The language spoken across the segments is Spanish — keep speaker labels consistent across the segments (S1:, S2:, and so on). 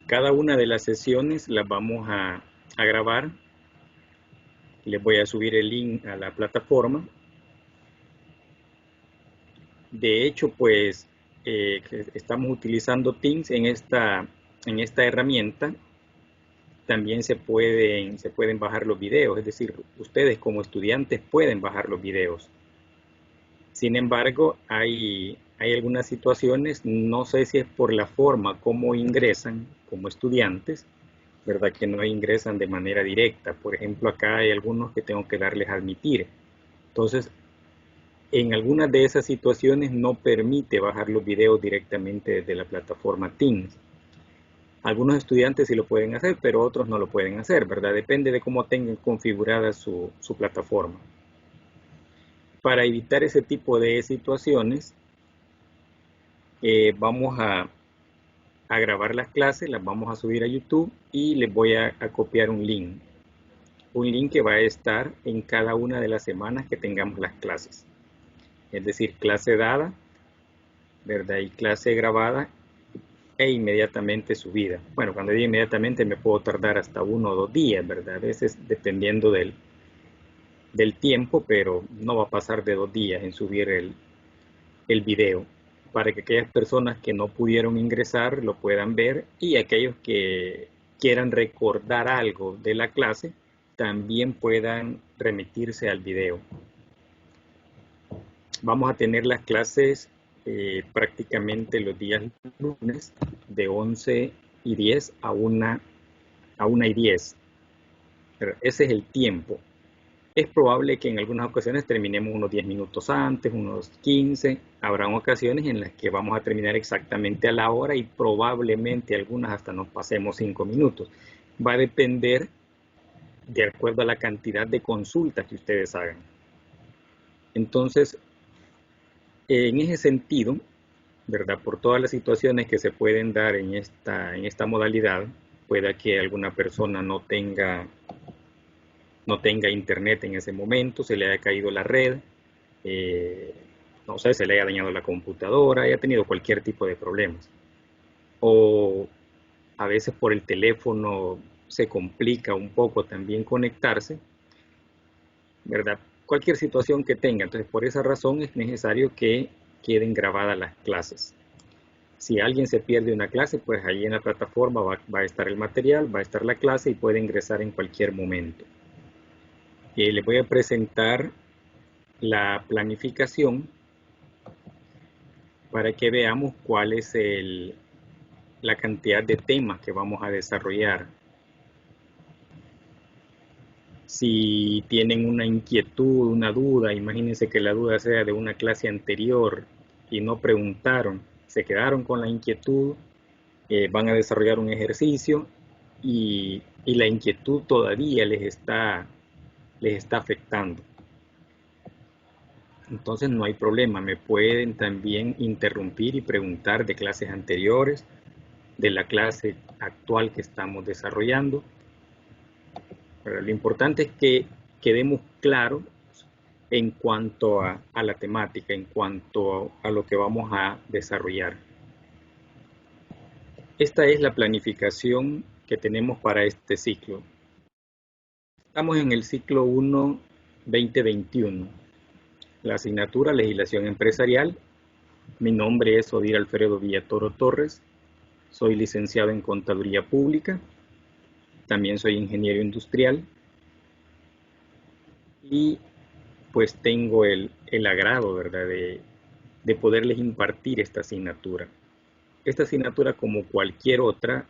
S1: Cada una de las sesiones las vamos a grabar. Les voy a subir el link a la plataforma. De hecho, pues estamos utilizando Teams en esta herramienta. También se pueden bajar los videos, es decir, ustedes como estudiantes pueden bajar los videos. Sin embargo, hay algunas situaciones, no sé si es por la forma como ingresan como estudiantes, ¿verdad? Que no ingresan de manera directa. Por ejemplo, acá hay algunos que tengo que darles a admitir. Entonces, en algunas de esas situaciones no permite bajar los videos directamente desde la plataforma Teams. Algunos estudiantes sí lo pueden hacer, pero otros no lo pueden hacer, ¿verdad? Depende de cómo tengan configurada su plataforma. Para evitar ese tipo de situaciones, vamos a grabar las clases, las vamos a subir a YouTube y les voy a copiar un link. Un link que va a estar en cada una de las semanas que tengamos las clases. Es decir, clase dada, ¿verdad? Y clase grabada e inmediatamente subida. Bueno, cuando digo inmediatamente me puedo tardar hasta 1 o 2 días, ¿verdad? A veces dependiendo del tiempo, pero no va a pasar de 2 días en subir el video, para que aquellas personas que no pudieron ingresar lo puedan ver y aquellos que quieran recordar algo de la clase también puedan remitirse al video. Vamos a tener las clases prácticamente los días lunes de 11:10 a 1:10. Ese es el tiempo. Es probable que en algunas ocasiones terminemos unos 10 minutos antes, unos 15. Habrán ocasiones en las que vamos a terminar exactamente a la hora y probablemente algunas hasta nos pasemos 5 minutos. Va a depender de acuerdo a la cantidad de consultas que ustedes hagan. Entonces, en ese sentido, ¿verdad? Por todas las situaciones que se pueden dar en esta modalidad, pueda que alguna persona no tenga internet en ese momento, se le haya caído la red, no sé, se le haya dañado la computadora, haya tenido cualquier tipo de problemas. O a veces por el teléfono se complica un poco también conectarse, ¿verdad? Cualquier situación que tenga. Entonces, por esa razón es necesario que queden grabadas las clases. Si alguien se pierde una clase, pues ahí en la plataforma va a estar el material, va a estar la clase y puede ingresar en cualquier momento. Les voy a presentar la planificación para que veamos cuál es la cantidad de temas que vamos a desarrollar. Si tienen una inquietud, una duda, imagínense que la duda sea de una clase anterior y no preguntaron, se quedaron con la inquietud, van a desarrollar un ejercicio y la inquietud todavía les está afectando. Entonces no hay problema, me pueden también interrumpir y preguntar de clases anteriores, de la clase actual que estamos desarrollando. Pero lo importante es que quedemos claros en cuanto a la temática, en cuanto a lo que vamos a desarrollar. Esta es la planificación que tenemos para este ciclo. Estamos en el ciclo 1 2021. La asignatura Legislación Empresarial. Mi nombre es Odir Alfredo Villatoro Torres. Soy licenciado en Contaduría Pública. También soy ingeniero industrial. Y pues tengo el agrado, ¿verdad?, de poderles impartir esta asignatura. Esta asignatura, como cualquier otra,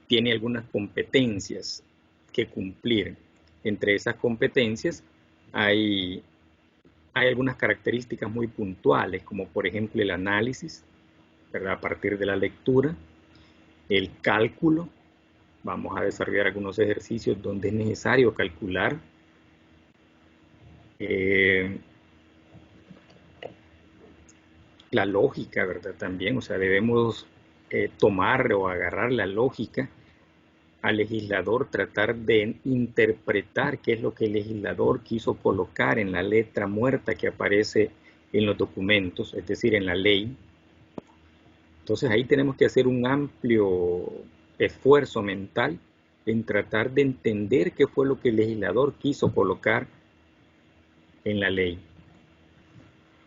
S1: tiene algunas competencias que cumplir. Entre esas competencias hay algunas características muy puntuales, como por ejemplo el análisis, ¿verdad?, a partir de la lectura, el cálculo. Vamos a desarrollar algunos ejercicios donde es necesario calcular. La lógica, ¿verdad? También, o sea, debemos tomar o agarrar la lógica al legislador, tratar de interpretar qué es lo que el legislador quiso colocar en la letra muerta que aparece en los documentos, es decir, en la ley. Entonces ahí tenemos que hacer un amplio esfuerzo mental en tratar de entender qué fue lo que el legislador quiso colocar en la ley.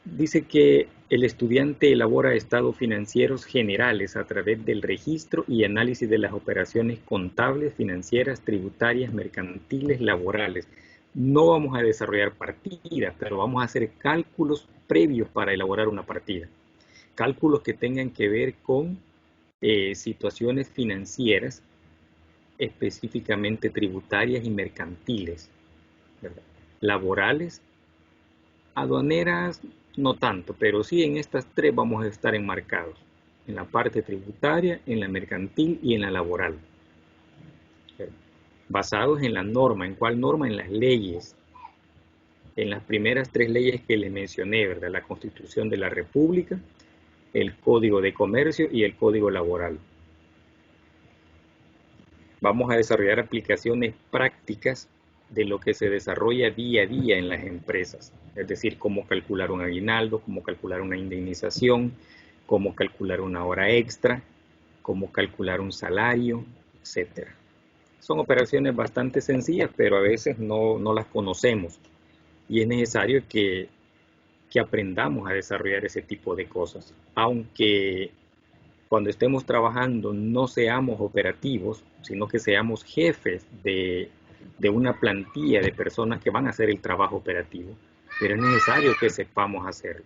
S1: Dice que el estudiante elabora estados financieros generales a través del registro y análisis de las operaciones contables, financieras, tributarias, mercantiles, laborales. No vamos a desarrollar partidas, pero vamos a hacer cálculos previos para elaborar una partida. Cálculos que tengan que ver con situaciones financieras, específicamente tributarias y mercantiles, ¿verdad? Laborales, aduaneras, no tanto, pero sí en estas tres vamos a estar enmarcados, en la parte tributaria, en la mercantil y en la laboral. Basados en la norma, ¿en cuál norma? En las leyes, en las primeras tres leyes que les mencioné, ¿verdad? La Constitución de la República, el Código de Comercio y el Código Laboral. Vamos a desarrollar aplicaciones prácticas de lo que se desarrolla día a día en las empresas, es decir, cómo calcular un aguinaldo, cómo calcular una indemnización, cómo calcular una hora extra, cómo calcular un salario, etc. Son operaciones bastante sencillas, pero a veces no las conocemos y es necesario que aprendamos a desarrollar ese tipo de cosas. Aunque cuando estemos trabajando no seamos operativos, sino que seamos jefes de una plantilla de personas que van a hacer el trabajo operativo, pero es necesario que sepamos hacerlo.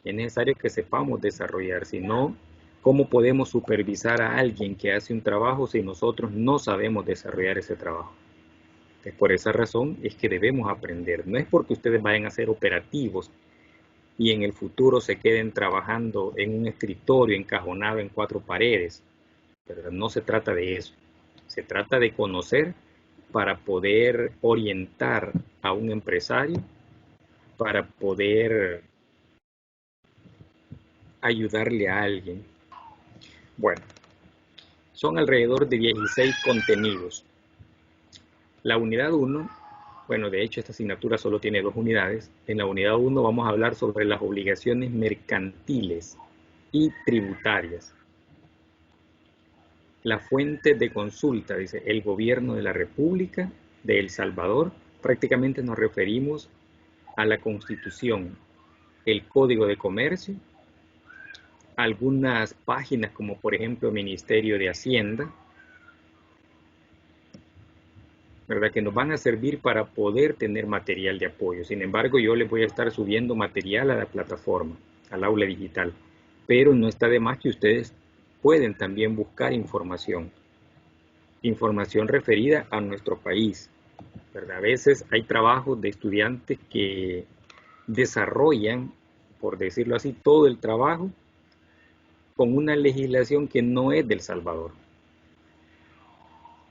S1: Es necesario que sepamos desarrollar, si no, ¿cómo podemos supervisar a alguien que hace un trabajo si nosotros no sabemos desarrollar ese trabajo? Entonces, por esa razón es que debemos aprender. No es porque ustedes vayan a ser operativos y en el futuro se queden trabajando en un escritorio encajonado en cuatro paredes. Pero no se trata de eso. Se trata de conocer para poder orientar a un empresario, para poder ayudarle a alguien. Bueno, son alrededor de 16 contenidos. La unidad 1, bueno, de hecho esta asignatura solo tiene 2 unidades. En la unidad 1 vamos a hablar sobre las obligaciones mercantiles y tributarias. La fuente de consulta, dice, el gobierno de la República de El Salvador. Prácticamente nos referimos a la Constitución, el Código de Comercio, algunas páginas como por ejemplo Ministerio de Hacienda, ¿verdad? Que nos van a servir para poder tener material de apoyo. Sin embargo, yo les voy a estar subiendo material a la plataforma, al aula digital, pero no está de más que ustedes pueden también buscar información referida a nuestro país, ¿verdad? A veces hay trabajos de estudiantes que desarrollan, por decirlo así, todo el trabajo con una legislación que no es del Salvador.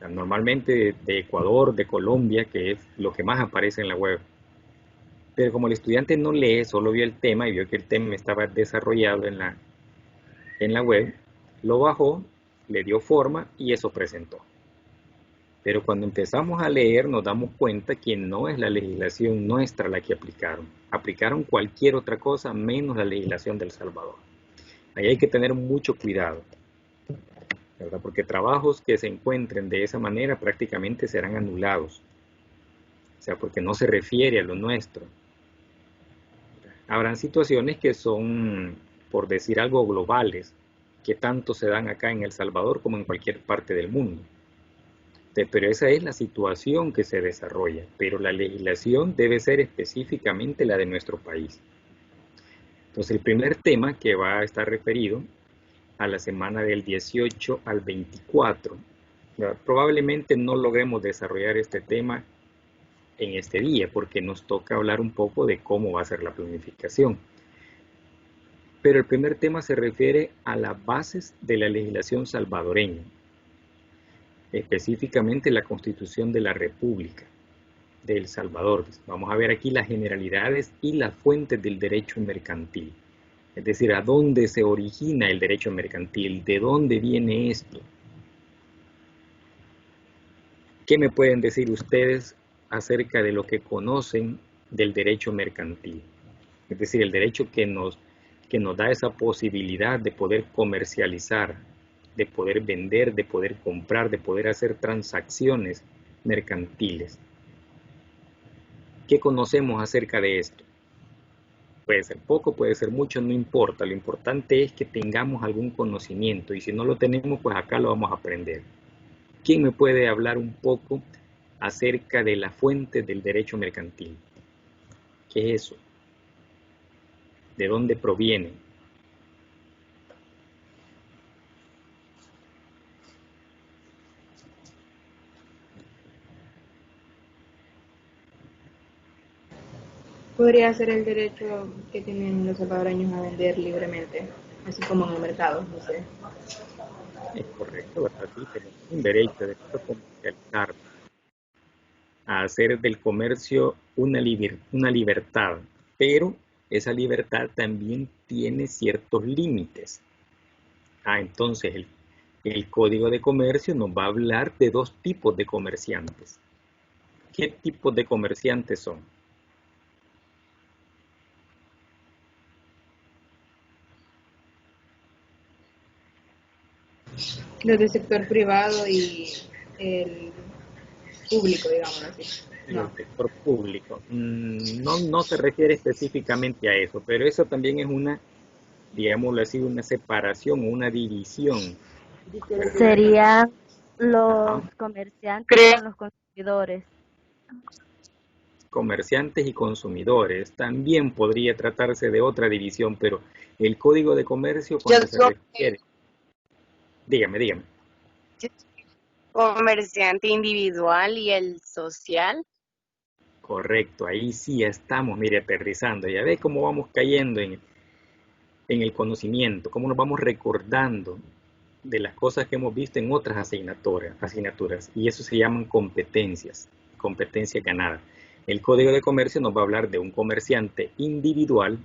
S1: Normalmente de Ecuador, de Colombia, que es lo que más aparece en la web. Pero como el estudiante no lee, solo vio el tema y vio que el tema estaba desarrollado en la web, lo bajó, le dio forma y eso presentó. Pero cuando empezamos a leer nos damos cuenta que no es la legislación nuestra la que aplicaron. Aplicaron cualquier otra cosa menos la legislación del Salvador. Ahí hay que tener mucho cuidado, ¿verdad? Porque trabajos que se encuentren de esa manera prácticamente serán anulados. O sea, porque no se refiere a lo nuestro. Habrán situaciones que son, por decir algo, globales, que tanto se dan acá en El Salvador como en cualquier parte del mundo. Pero esa es la situación que se desarrolla, pero la legislación debe ser específicamente la de nuestro país. Entonces, el primer tema que va a estar referido a la semana del 18 al 24, probablemente no logremos desarrollar este tema en este día, porque nos toca hablar un poco de cómo va a ser la planificación. Pero el primer tema se refiere a las bases de la legislación salvadoreña, específicamente la Constitución de la República de El Salvador. Vamos a ver aquí las generalidades y las fuentes del derecho mercantil. Es decir, a dónde se origina el derecho mercantil, de dónde viene esto. ¿Qué me pueden decir ustedes acerca de lo que conocen del derecho mercantil? Es decir, el derecho que nos da esa posibilidad de poder comercializar de poder vender, de poder comprar, de poder hacer transacciones mercantiles. ¿Qué conocemos acerca de esto? Puede ser poco, puede ser mucho, no importa. Lo importante es que tengamos algún conocimiento y si no lo tenemos, pues acá lo vamos a aprender. ¿Quién me puede hablar un poco acerca de la fuente del derecho mercantil? ¿Qué es eso? ¿De dónde proviene?
S2: Podría ser el derecho que tienen los salvadoreños a vender libremente, así como en el mercado, no sé.
S1: Es correcto, ¿verdad? Sí, tenemos un derecho a comercializar, a hacer del comercio una libertad, pero esa libertad también tiene ciertos límites. Entonces el Código de Comercio nos va a hablar de dos tipos de comerciantes. ¿Qué tipos de comerciantes son?
S2: Los del sector privado y el público, digamos así. No.
S1: Los del sector público. No se refiere específicamente a eso, pero eso también es una, digámoslo así, una separación o una división, ¿verdad?
S3: Serían
S1: Ajá.
S3: los comerciantes con los consumidores.
S1: Comerciantes y consumidores. También podría tratarse de otra división, pero el Código de Comercio cuando se refiere... Dígame.
S4: Comerciante individual y el social.
S1: Correcto, ahí sí estamos, mire, aterrizando. Ya ve cómo vamos cayendo en el conocimiento, cómo nos vamos recordando de las cosas que hemos visto en otras asignaturas. Y eso se llaman competencias ganadas. El Código de Comercio nos va a hablar de un comerciante individual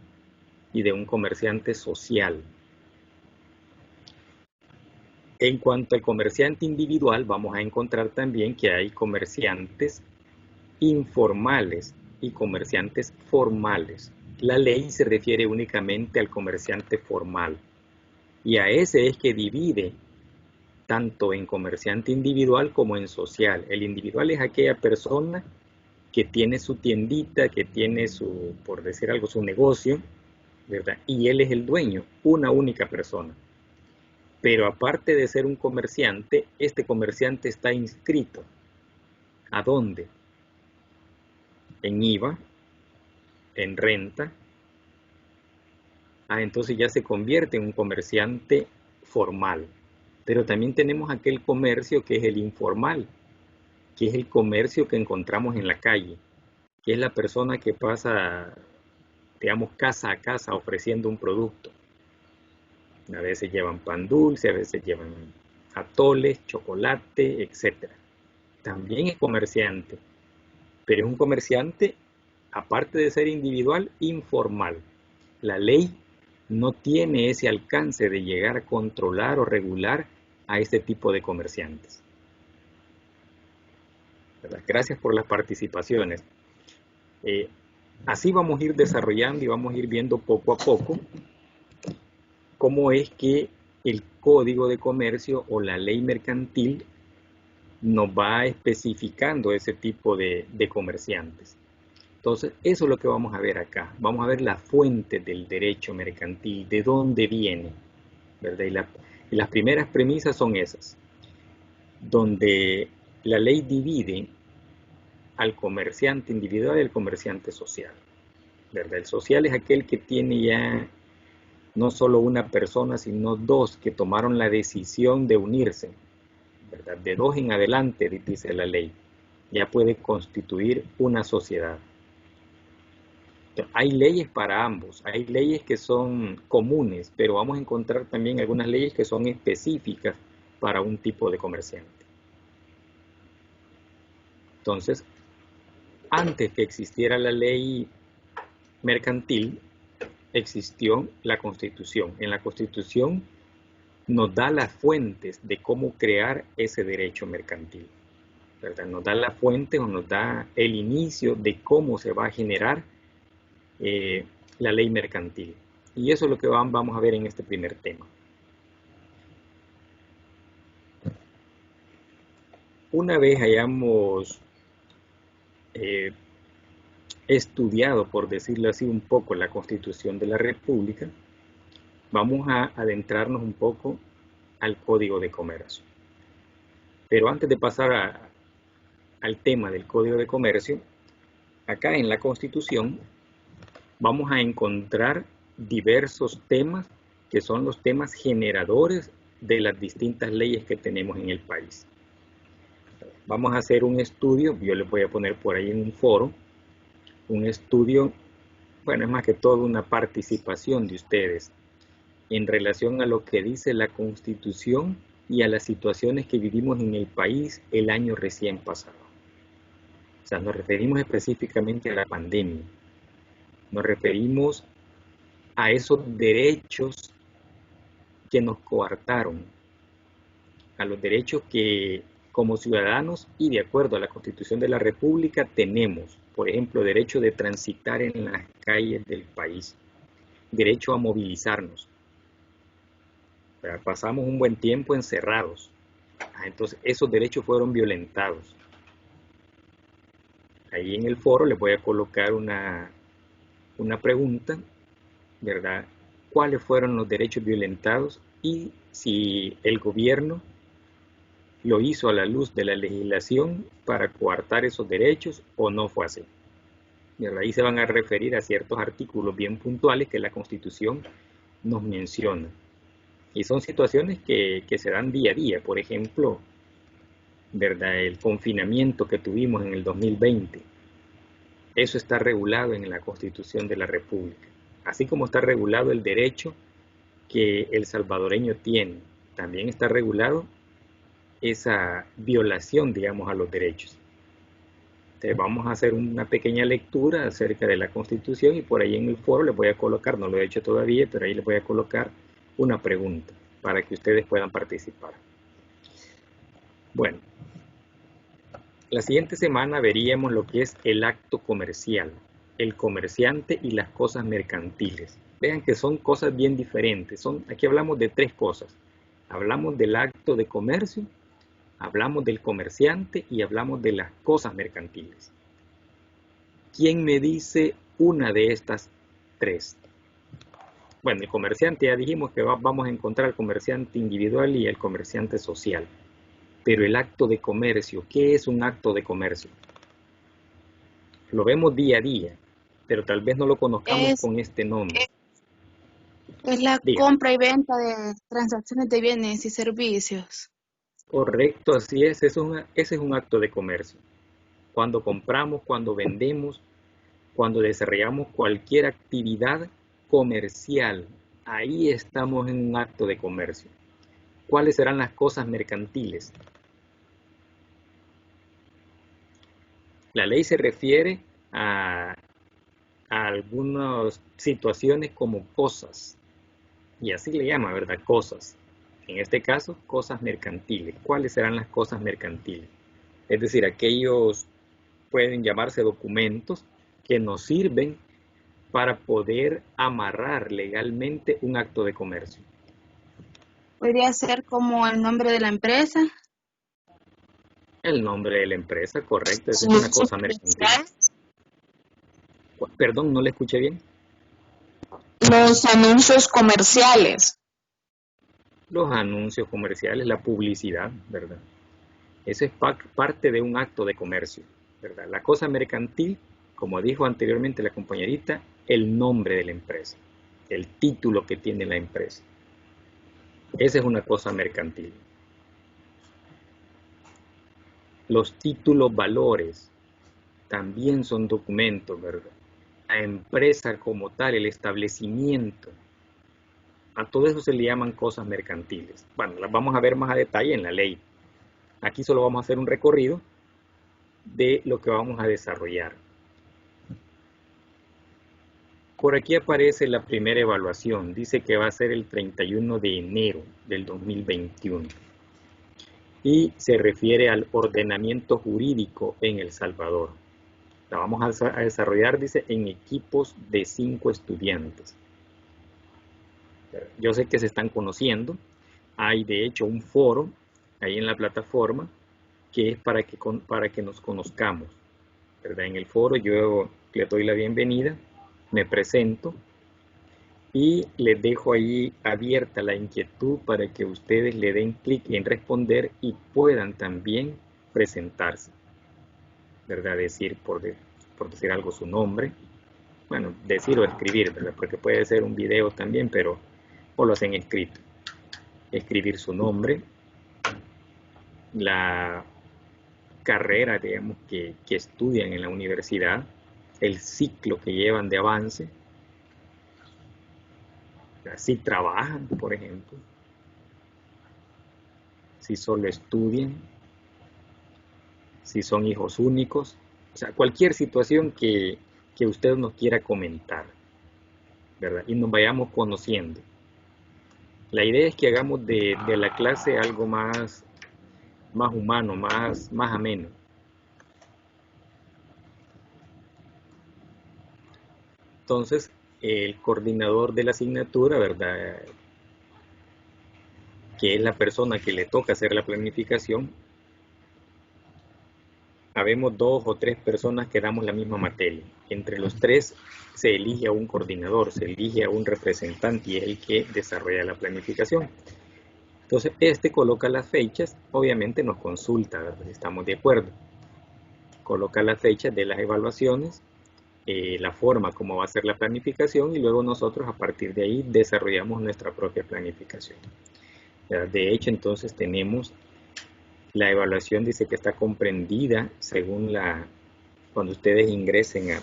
S1: y de un comerciante social. En cuanto al comerciante individual, vamos a encontrar también que hay comerciantes informales y comerciantes formales. La ley se refiere únicamente al comerciante formal y a ese es que divide tanto en comerciante individual como en social. El individual es aquella persona que tiene su tiendita, que tiene su, por decir algo, su negocio, ¿verdad? Y él es el dueño, una única persona. Pero aparte de ser un comerciante, este comerciante está inscrito. ¿A dónde? En IVA, en renta. Entonces ya se convierte en un comerciante formal. Pero también tenemos aquel comercio que es el informal, que es el comercio que encontramos en la calle, que es la persona que pasa, digamos, casa a casa ofreciendo un producto. A veces llevan pan dulce, a veces llevan atoles, chocolate, etc. También es comerciante, pero es un comerciante, aparte de ser individual, informal. La ley no tiene ese alcance de llegar a controlar o regular a este tipo de comerciantes. ¿Verdad? Gracias por las participaciones. Así vamos a ir desarrollando y vamos a ir viendo poco a poco cómo es que el Código de Comercio o la ley mercantil nos va especificando ese tipo de comerciantes. Entonces, eso es lo que vamos a ver acá. Vamos a ver la fuente del derecho mercantil, de dónde viene, ¿verdad? Y las primeras premisas son esas, donde la ley divide al comerciante individual y al comerciante social, ¿verdad? El social es aquel que tiene ya no solo una persona, sino dos que tomaron la decisión de unirse, ¿verdad? De dos en adelante, dice la ley, ya puede constituir una sociedad. Hay leyes para ambos, hay leyes que son comunes, pero vamos a encontrar también algunas leyes que son específicas para un tipo de comerciante. Entonces, antes que existiera la ley mercantil, existió la Constitución. En la Constitución nos da las fuentes de cómo crear ese derecho mercantil, ¿verdad? Nos da las fuentes o nos da el inicio de cómo se va a generar la ley mercantil. Y eso es lo que vamos a ver en este primer tema. una vez hayamos estudiado, por decirlo así, un poco la Constitución de la República, vamos a adentrarnos un poco al Código de Comercio. Pero antes de pasar al tema del Código de Comercio, acá en la Constitución vamos a encontrar diversos temas que son los temas generadores de las distintas leyes que tenemos en el país. Vamos a hacer un estudio, yo les voy a poner por ahí en un foro, un estudio, bueno, es más que todo una participación de ustedes en relación a lo que dice la Constitución y a las situaciones que vivimos en el país el año recién pasado. O sea, nos referimos específicamente a la pandemia. Nos referimos a esos derechos que nos coartaron, a los derechos que como ciudadanos y de acuerdo a la Constitución de la República tenemos. Por ejemplo, derecho de transitar en las calles del país, derecho a movilizarnos. Pero pasamos un buen tiempo encerrados. Entonces, esos derechos fueron violentados. Ahí en el foro les voy a colocar una pregunta, ¿verdad? ¿Cuáles fueron los derechos violentados y si el gobierno lo hizo a la luz de la legislación para coartar esos derechos o no fue así? ¿Verdad? Ahí se van a referir a ciertos artículos bien puntuales que la Constitución nos menciona. Y son situaciones que se dan día a día. Por ejemplo, ¿verdad? El confinamiento que tuvimos en el 2020. Eso está regulado en la Constitución de la República. Así como está regulado el derecho que el salvadoreño tiene, también está regulado esa violación, digamos, a los derechos. Entonces vamos a hacer una pequeña lectura acerca de la Constitución y por ahí en el foro les voy a colocar, no lo he hecho todavía, pero ahí les voy a colocar una pregunta para que ustedes puedan participar. Bueno, la siguiente semana veríamos lo que es el acto comercial, el comerciante y las cosas mercantiles. Vean que son cosas bien diferentes. Aquí hablamos de tres cosas. Hablamos del acto de comercio, hablamos del comerciante y hablamos de las cosas mercantiles. ¿Quién me dice una de estas tres? Bueno, el comerciante ya dijimos que vamos a encontrar el comerciante individual y el comerciante social. Pero el acto de comercio, ¿qué es un acto de comercio? Lo vemos día a día, pero tal vez no lo conozcamos con este nombre.
S5: Es la compra y venta de transacciones de bienes y servicios.
S1: Correcto, así es. Ese es un acto de comercio. Cuando compramos, cuando vendemos, cuando desarrollamos cualquier actividad comercial, ahí estamos en un acto de comercio. ¿Cuáles serán las cosas mercantiles? La ley se refiere a algunas situaciones como cosas, y así le llama, ¿verdad? Cosas. En este caso, cosas mercantiles. ¿Cuáles serán las cosas mercantiles? Es decir, aquellos pueden llamarse documentos que nos sirven para poder amarrar legalmente un acto de comercio.
S5: ¿Podría ser como el nombre de la empresa?
S1: El nombre de la empresa, correcto, esa es una cosa mercantil. Perdón, no le escuché bien.
S6: Los anuncios comerciales.
S1: Los anuncios comerciales, la publicidad, ¿verdad? Eso es parte de un acto de comercio, ¿verdad? La cosa mercantil, como dijo anteriormente la compañerita, el nombre de la empresa, el título que tiene la empresa. Esa es una cosa mercantil. Los títulos valores también son documentos, ¿verdad? La empresa como tal, el establecimiento, a todo eso se le llaman cosas mercantiles. Bueno, las vamos a ver más a detalle en la ley. Aquí solo vamos a hacer un recorrido de lo que vamos a desarrollar. Por aquí aparece la primera evaluación. Dice que va a ser el 31 de enero del 2021. Y se refiere al ordenamiento jurídico en El Salvador. La vamos a desarrollar, dice, en equipos de 5 estudiantes. Yo sé que se están conociendo. Hay de hecho un foro ahí en la plataforma que es para que nos conozcamos, ¿verdad? En el foro yo les doy la bienvenida, me presento y les dejo ahí abierta la inquietud para que ustedes le den clic en responder y puedan también presentarse, ¿verdad? Decir, por decir algo, su nombre. Bueno, decir o escribir, ¿verdad? Porque puede ser un video también, pero o lo hacen escrito. Escribir su nombre, la carrera, digamos, que estudian en la universidad, el ciclo que llevan de avance, si trabajan, por ejemplo, si solo estudian, si son hijos únicos, o sea, cualquier situación que usted nos quiera comentar, ¿verdad? Y nos vayamos conociendo. La idea es que hagamos de la clase algo más humano, más ameno. Entonces, el coordinador de la asignatura, ¿verdad?, que es la persona que le toca hacer la planificación, habemos 2 o 3 personas que damos la misma materia. Entre los 3 se elige a un coordinador, se elige a un representante y es el que desarrolla la planificación. Entonces, este coloca las fechas, obviamente nos consulta, ¿verdad?, estamos de acuerdo. Coloca las fechas de las evaluaciones, la forma como va a ser la planificación y luego nosotros a partir de ahí desarrollamos nuestra propia planificación. De hecho, entonces tenemos la evaluación, dice que está comprendida según cuando ustedes ingresen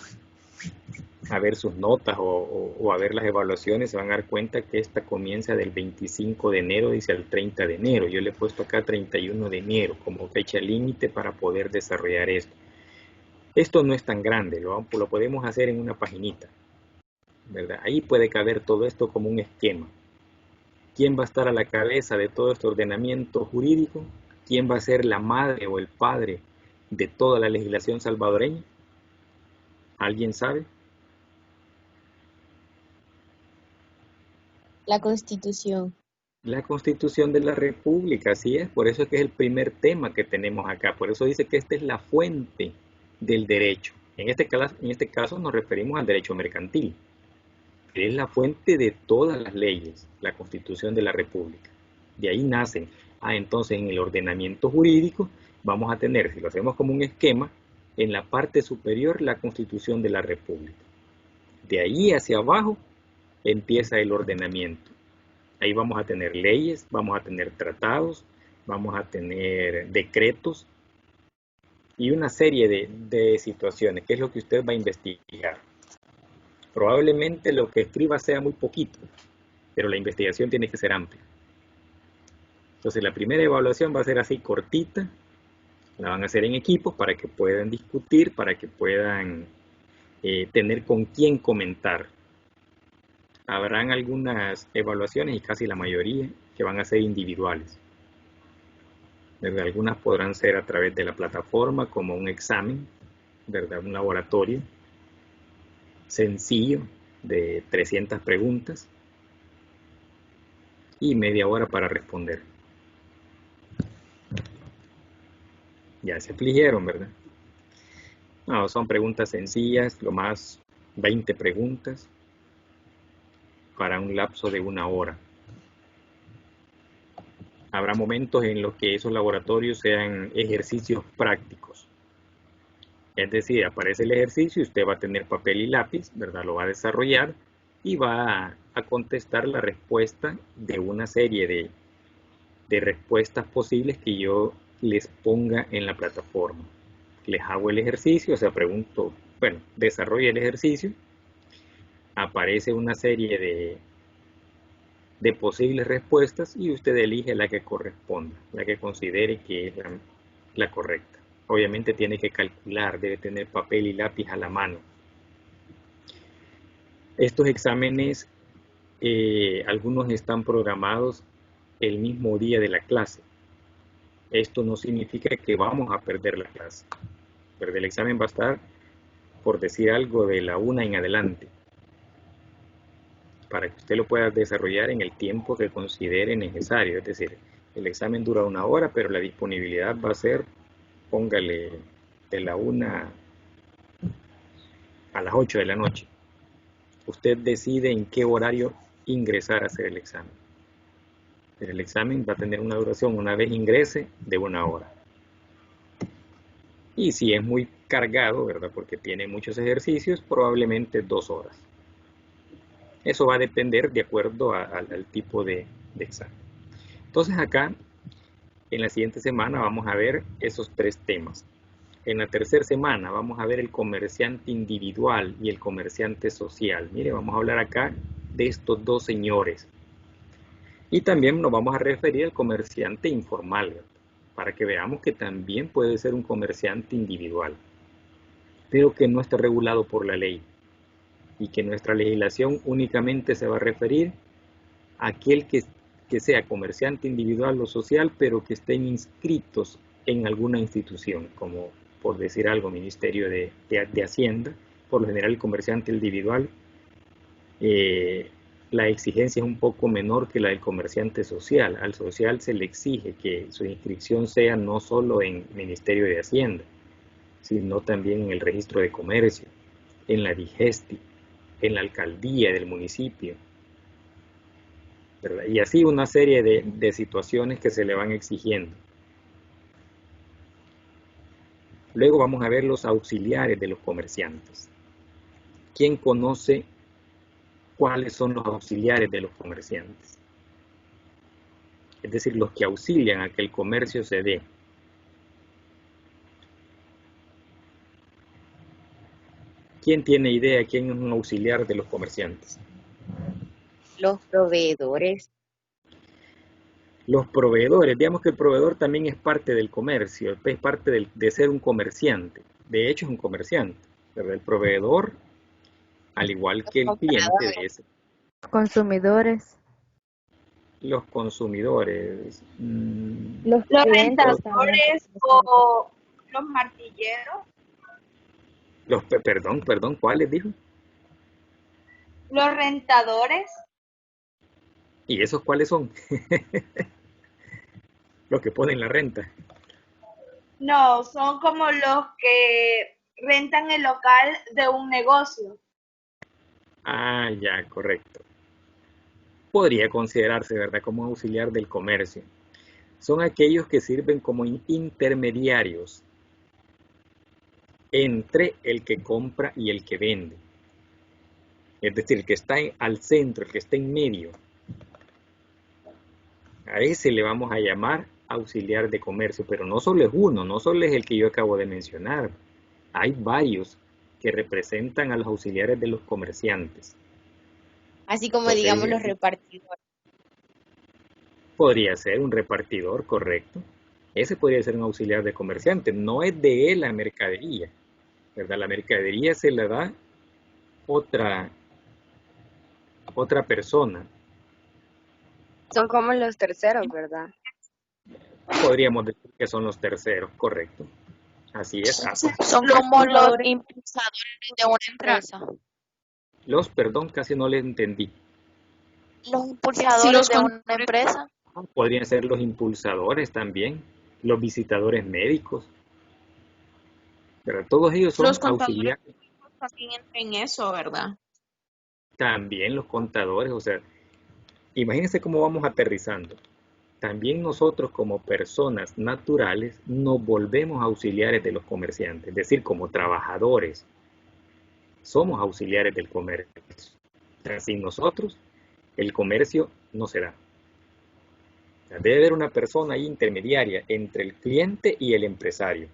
S1: a ver sus notas o a ver las evaluaciones, se van a dar cuenta que esta comienza del 25 de enero, dice al 30 de enero. Yo le he puesto acá 31 de enero como fecha límite para poder desarrollar esto. Esto no es tan grande, lo podemos hacer en una paginita, ¿verdad? Ahí puede caber todo esto como un esquema. ¿Quién va a estar a la cabeza de todo este ordenamiento jurídico? ¿Quién va a ser la madre o el padre de toda la legislación salvadoreña? ¿Alguien sabe?
S7: La Constitución.
S1: La Constitución de la República, así es. Por eso es que es el primer tema que tenemos acá. Por eso dice que esta es la fuente del derecho. En este caso nos referimos al derecho mercantil. Es la fuente de todas las leyes, la Constitución de la República. De ahí nacen. Entonces en el ordenamiento jurídico vamos a tener, si lo hacemos como un esquema, en la parte superior la Constitución de la República. De ahí hacia abajo empieza el ordenamiento. Ahí vamos a tener leyes, vamos a tener tratados, vamos a tener decretos y una serie de situaciones, que es lo que usted va a investigar. Probablemente lo que escriba sea muy poquito, pero la investigación tiene que ser amplia. Entonces la primera evaluación va a ser así cortita, la van a hacer en equipos para que puedan discutir, para que puedan tener con quién comentar. Habrán algunas evaluaciones, y casi la mayoría, que van a ser individuales. ¿Verdad? Algunas podrán ser a través de la plataforma, como un examen, ¿verdad?, un laboratorio sencillo de 300 preguntas y media hora para responder. Ya se afligieron, ¿verdad? No, son preguntas sencillas, lo más 20 preguntas para un lapso de 1 hora. Habrá momentos en los que esos laboratorios sean ejercicios prácticos. Es decir, aparece el ejercicio y usted va a tener papel y lápiz, ¿verdad? Lo va a desarrollar y va a contestar la respuesta de una serie de respuestas posibles que yo les ponga en la plataforma. Les hago el ejercicio, o sea, pregunto, bueno, desarrollo el ejercicio, aparece una serie de posibles respuestas y usted elige la que corresponda, la que considere que es la correcta. Obviamente tiene que calcular, debe tener papel y lápiz a la mano. Estos exámenes, algunos están programados el mismo día de la clase. Esto no significa que vamos a perder la clase. Pero el examen va a estar, por decir algo, de la 1 en adelante, para que usted lo pueda desarrollar en el tiempo que considere necesario. Es decir, el examen dura 1 hora, pero la disponibilidad va a ser póngale de la 1 a las 8 de la noche. Usted decide en qué horario ingresar a hacer el examen. El examen va a tener una duración, una vez ingrese, de 1 hora. Y si es muy cargado, ¿verdad? Porque tiene muchos ejercicios, probablemente 2 horas. Eso va a depender de acuerdo al tipo de examen. Entonces acá, en la siguiente semana, vamos a ver esos 3 temas. En la tercera semana vamos a ver el comerciante individual y el comerciante social. Mire, vamos a hablar acá de estos 2 señores. Y también nos vamos a referir al comerciante informal, ¿verdad? Para que veamos que también puede ser un comerciante individual, pero que no está regulado por la ley. Y que nuestra legislación únicamente se va a referir a aquel que sea comerciante individual o social, pero que estén inscritos en alguna institución, como por decir algo, Ministerio de Hacienda. Por lo general, el comerciante individual, la exigencia es un poco menor que la del comerciante social. Al social se le exige que su inscripción sea no solo en Ministerio de Hacienda, sino también en el Registro de Comercio, en la DIGESTI, en la alcaldía del municipio, ¿verdad? Y así una serie de situaciones que se le van exigiendo. Luego vamos a ver los auxiliares de los comerciantes. ¿Quién conoce cuáles son los auxiliares de los comerciantes? Es decir, los que auxilian a que el comercio se dé. ¿Quién tiene idea quién es un auxiliar de los comerciantes?
S4: Los proveedores.
S1: Los proveedores, digamos que el proveedor también es parte del comercio, es parte de ser un comerciante. De hecho, es un comerciante, ¿verdad? El proveedor, al igual que el cliente de ese.
S3: Consumidores.
S1: Los consumidores.
S2: Los rentadores o los martilleros.
S1: Perdón, ¿cuáles dijo?
S2: Los rentadores.
S1: ¿Y esos cuáles son? Los que ponen la renta.
S2: No, son como los que rentan el local de un negocio.
S1: Ah, ya, correcto. Podría considerarse, ¿verdad?, como auxiliar del comercio. Son aquellos que sirven como intermediarios entre el que compra y el que vende. Es decir, el que está al centro, el que está en medio. A ese le vamos a llamar auxiliar de comercio, pero no solo es uno, no solo es el que yo acabo de mencionar. Hay varios que representan a los auxiliares de los comerciantes.
S4: Así como digamos los repartidores.
S1: Podría ser un repartidor, correcto. Ese podría ser un auxiliar de comerciante. No es de él la mercadería, ¿verdad? La mercadería se la da otra persona.
S4: Son como los terceros, ¿verdad?
S1: Podríamos decir que son los terceros, correcto. Así es.
S6: Son como los impulsadores de una empresa.
S1: Perdón, casi no les entendí.
S6: Los impulsadores de una empresa.
S1: Podrían ser los impulsadores también, los visitadores médicos. Pero todos ellos son auxiliares.
S6: También en eso, ¿verdad?
S1: También los contadores, o sea, imagínense cómo vamos aterrizando. También nosotros como personas naturales nos volvemos auxiliares de los comerciantes, es decir, como trabajadores. Somos auxiliares del comercio. Sin nosotros, el comercio no se da. O sea, debe haber una persona ahí intermediaria entre el cliente y el empresario,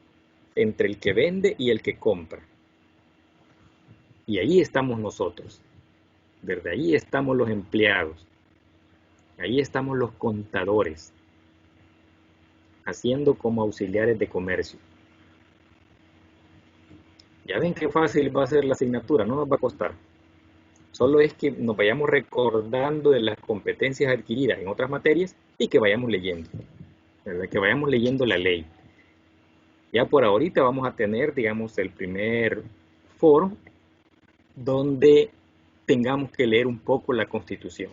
S1: entre el que vende y el que compra. Y ahí estamos nosotros, ¿verdad? Ahí estamos los empleados. Ahí estamos los contadores, haciendo como auxiliares de comercio. Ya ven qué fácil va a ser la asignatura, no nos va a costar. Solo es que nos vayamos recordando de las competencias adquiridas en otras materias y que vayamos leyendo, ¿verdad? Que vayamos leyendo la ley. Ya por ahorita vamos a tener, digamos, el primer foro donde tengamos que leer un poco la Constitución.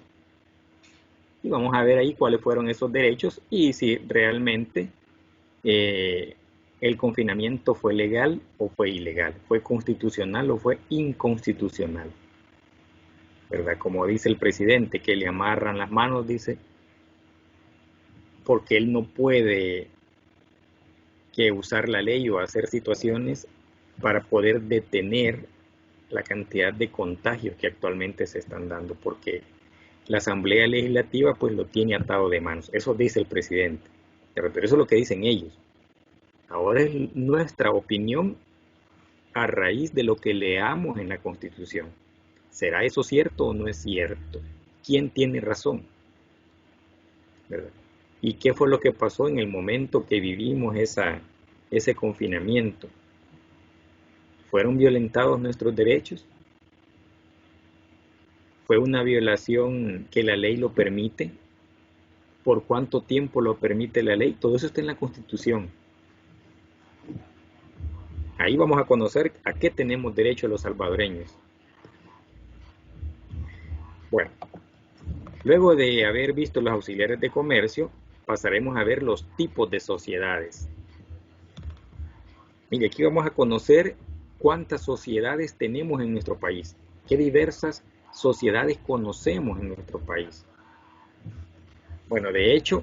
S1: Y vamos a ver ahí cuáles fueron esos derechos y si realmente en ¿El confinamiento fue legal o fue ilegal? ¿Fue constitucional o fue inconstitucional? ¿Verdad? Como dice el presidente, que le amarran las manos, dice, porque él no puede que usar la ley o hacer situaciones para poder detener la cantidad de contagios que actualmente se están dando, porque la Asamblea Legislativa pues lo tiene atado de manos. Eso dice el presidente, pero eso es lo que dicen ellos. Ahora es nuestra opinión a raíz de lo que leamos en la Constitución. ¿Será eso cierto o no es cierto? ¿Quién tiene razón? ¿Verdad? ¿Y qué fue lo que pasó en el momento que vivimos ese confinamiento? ¿Fueron violentados nuestros derechos? ¿Fue una violación que la ley lo permite? ¿Por cuánto tiempo lo permite la ley? Todo eso está en la Constitución. Ahí vamos a conocer a qué tenemos derecho los salvadoreños. Bueno, luego de haber visto los auxiliares de comercio, pasaremos a ver los tipos de sociedades. Mire, aquí vamos a conocer cuántas sociedades tenemos en nuestro país, qué diversas sociedades conocemos en nuestro país. Bueno, de hecho,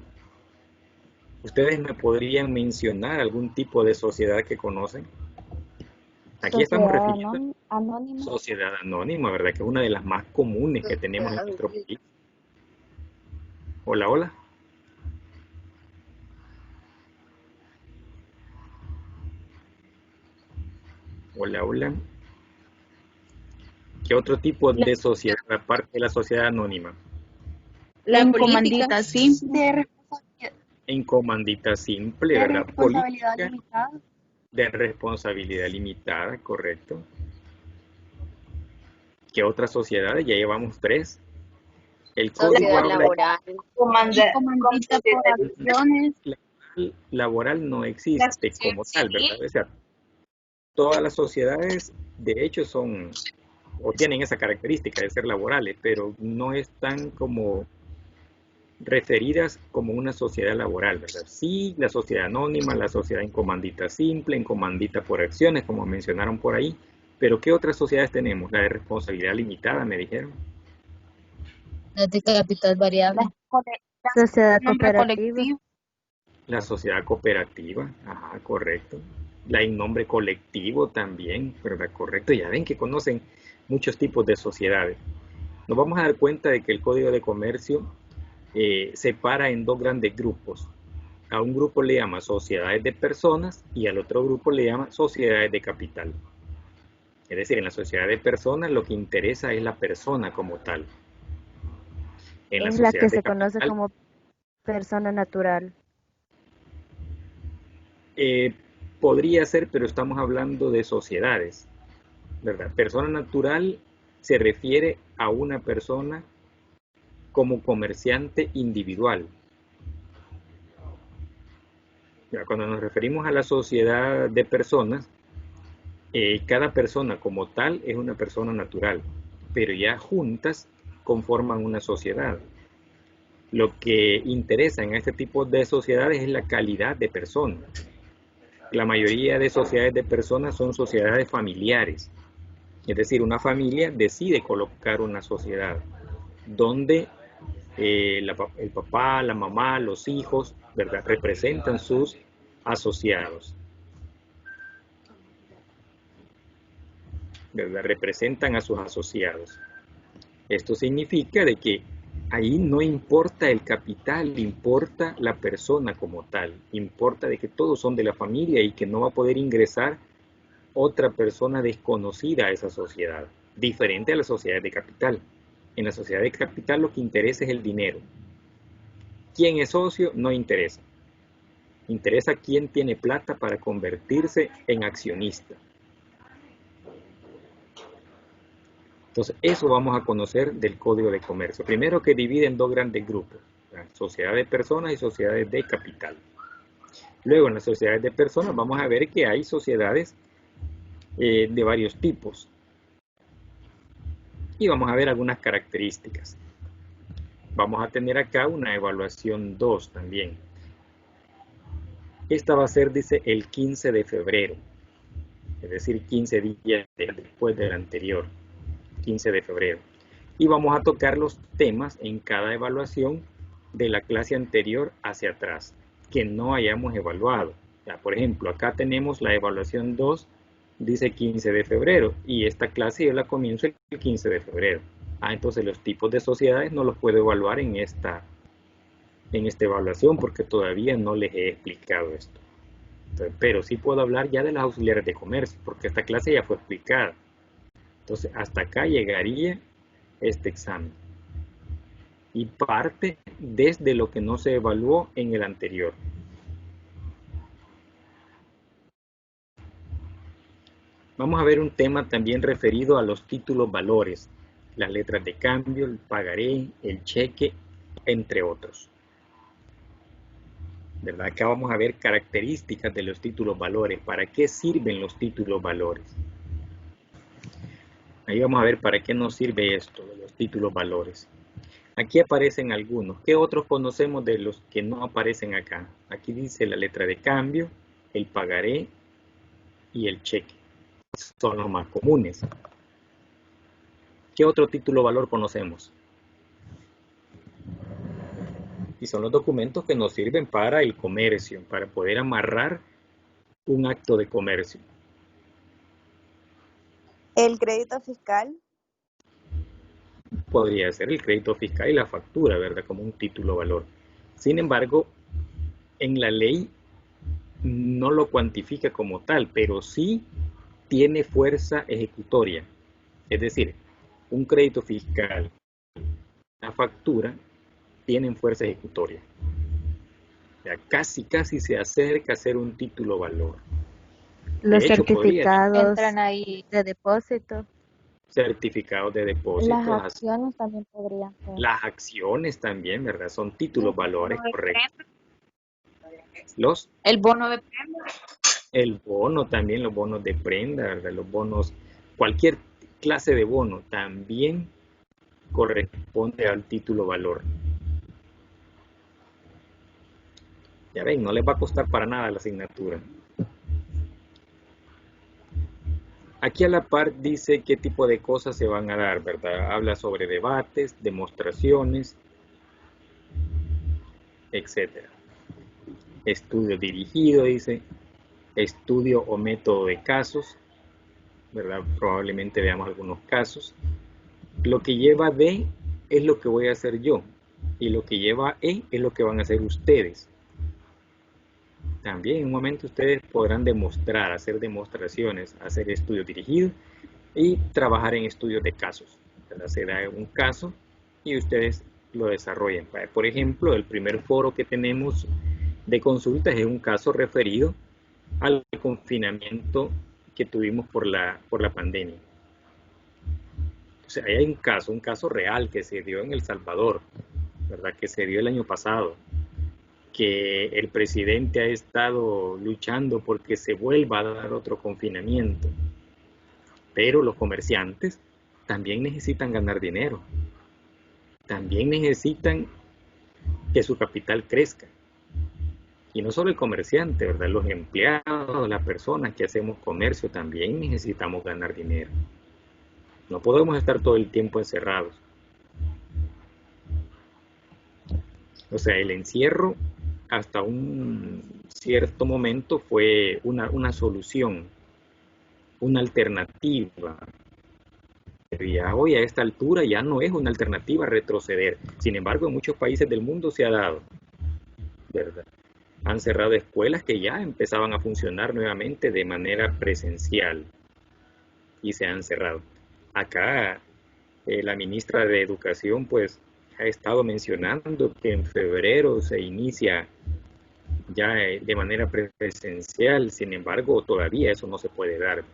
S1: ¿ustedes me podrían mencionar algún tipo de sociedad que conocen? Aquí estamos refiriendo a sociedad anónima, ¿verdad? Que es una de las más comunes que tenemos en nuestro país. Hola, hola. Hola, hola. ¿Qué otro tipo de sociedad, aparte de la sociedad anónima?
S5: La comandita simple.
S1: En comandita simple, ¿verdad?
S2: Responsabilidad limitada.
S1: De responsabilidad limitada, correcto. ¿Qué otras sociedades? Ya llevamos 3. El código habla
S4: laboral.
S5: Comandita por acciones.
S1: laboral no existe como tal, ¿verdad? O sea, todas las sociedades de hecho son o tienen esa característica de ser laborales, pero no están como referidas como una sociedad laboral, ¿verdad? Sí, la sociedad anónima, la sociedad en comandita simple, en comandita por acciones, como mencionaron por ahí, pero ¿qué otras sociedades tenemos? La de responsabilidad limitada, me dijeron.
S6: La de capital variable.
S3: Sociedad cooperativa.
S1: La sociedad cooperativa, ajá, correcto. La en nombre colectivo también, ¿verdad? Correcto. Ya ven que conocen muchos tipos de sociedades. Nos vamos a dar cuenta de que el Código de Comercio separa en 2 grandes grupos. A un grupo le llama sociedades de personas y al otro grupo le llama sociedades de capital. Es decir, en la sociedad de personas lo que interesa es la persona como tal.
S3: Es la que se conoce como persona natural.
S1: Podría ser, pero estamos hablando de sociedades, ¿verdad? Persona natural se refiere a una persona como comerciante individual. Cuando nos referimos a la sociedad de personas, cada persona como tal es una persona natural, pero ya juntas conforman una sociedad. Lo que interesa en este tipo de sociedades es la calidad de persona. La mayoría de sociedades de personas son sociedades familiares, es decir, una familia decide colocar una sociedad donde el papá, la mamá, los hijos, ¿verdad? Representan sus asociados, ¿verdad? Representan a sus asociados. Esto significa de que ahí no importa el capital, importa la persona como tal, importa de que todos son de la familia y que no va a poder ingresar otra persona desconocida a esa sociedad, diferente a la sociedad de capital. En la sociedad de capital lo que interesa es el dinero. ¿Quién es socio? No interesa. Interesa quién tiene plata para convertirse en accionista. Entonces, eso vamos a conocer del Código de Comercio. Primero, que divide en 2 grandes grupos, sociedades de personas y sociedades de capital. Luego, en las sociedades de personas vamos a ver que hay sociedades de varios tipos. Y vamos a ver algunas características. Vamos a tener acá una evaluación 2 también. Esta va a ser, dice, el 15 de febrero, es decir, 15 días después del anterior, 15 de febrero. Y vamos a tocar los temas en cada evaluación de la clase anterior hacia atrás, que no hayamos evaluado. Ya, por ejemplo, acá tenemos la evaluación 2, dice 15 de febrero, y esta clase yo la comienzo el 15 de febrero. Entonces los tipos de sociedades no los puedo evaluar en esta evaluación porque todavía no les he explicado esto. Entonces, pero sí puedo hablar ya de las auxiliares de comercio, porque esta clase ya fue explicada. Entonces, hasta acá llegaría este examen. Y parte desde lo que no se evaluó en el anterior. Vamos a ver un tema también referido a los títulos valores, las letras de cambio, el pagaré, el cheque, entre otros. ¿Verdad? Acá vamos a ver características de los títulos valores. ¿Para qué sirven los títulos valores? Ahí vamos a ver para qué nos sirve esto de los títulos valores. Aquí aparecen algunos. ¿Qué otros conocemos de los que no aparecen acá? Aquí dice la letra de cambio, el pagaré y el cheque. Son los más comunes. ¿Qué otro título valor conocemos? Y son los documentos que nos sirven para el comercio, para poder amarrar un acto de comercio.
S3: ¿El crédito fiscal?
S1: Podría ser el crédito fiscal y la factura, ¿verdad? Como un título valor. Sin embargo, en la ley no lo cuantifica como tal, pero sí tiene fuerza ejecutoria. Es decir, un crédito fiscal, una factura, tienen fuerza ejecutoria. Ya casi se acerca a ser un título valor.
S3: Los certificados entran ahí de depósito.
S1: Certificados de depósito.
S3: Las acciones también podrían ser.
S1: Las acciones también, ¿verdad? Son títulos valores, correcto.
S6: El bono de prenda.
S1: El bono también, los bonos de prenda, ¿verdad? Los bonos, cualquier clase de bono también corresponde al título valor. Ya ven, no les va a costar para nada la asignatura. Aquí a la par dice qué tipo de cosas se van a dar, ¿verdad? Habla sobre debates, demostraciones, etc. Estudio dirigido, dice. Estudio o método de casos, ¿verdad? Probablemente veamos algunos casos. Lo que lleva D es lo que voy a hacer yo. Y lo que lleva E es lo que van a hacer ustedes. También en un momento ustedes podrán demostrar, hacer demostraciones, hacer estudios dirigidos y trabajar en estudios de casos. Se da un caso y ustedes lo desarrollan. Por ejemplo, el primer foro que tenemos de consultas es un caso referido al confinamiento que tuvimos por la pandemia. O sea, ahí hay un caso real que se dio en El Salvador, ¿verdad? Que se dio el año pasado, que el presidente ha estado luchando porque se vuelva a dar otro confinamiento. Pero los comerciantes también necesitan ganar dinero. También necesitan que su capital crezca. Y no solo el comerciante, ¿verdad? Los empleados, las personas que hacemos comercio también necesitamos ganar dinero. No podemos estar todo el tiempo encerrados. O sea, el encierro hasta un cierto momento fue una solución, una alternativa. Pero ya hoy a esta altura ya no es una alternativa retroceder. Sin embargo, en muchos países del mundo se ha dado, ¿verdad? Han cerrado escuelas que ya empezaban a funcionar nuevamente de manera presencial y se han cerrado. Acá la ministra de Educación pues ha estado mencionando que en febrero se inicia ya de manera presencial, sin embargo todavía eso no se puede dar.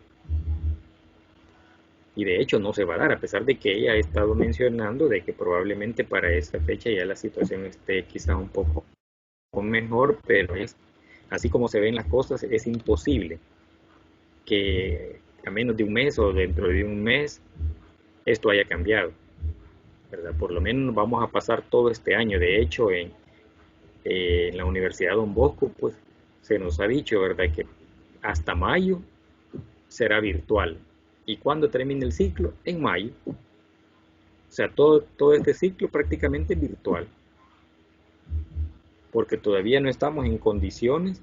S1: Y de hecho no se va a dar, a pesar de que ella ha estado mencionando de que probablemente para esa fecha ya la situación esté quizás un poco mejor, pero es así como se ven las cosas, es imposible que a menos de un mes o dentro de un mes esto haya cambiado, ¿verdad? Por lo menos vamos a pasar todo este año. De hecho, en la Universidad Don Bosco pues se nos ha dicho, ¿verdad?, que hasta mayo será virtual. ¿Y cuándo termina el ciclo? En mayo. O sea, todo este ciclo prácticamente es virtual. Porque todavía no estamos en condiciones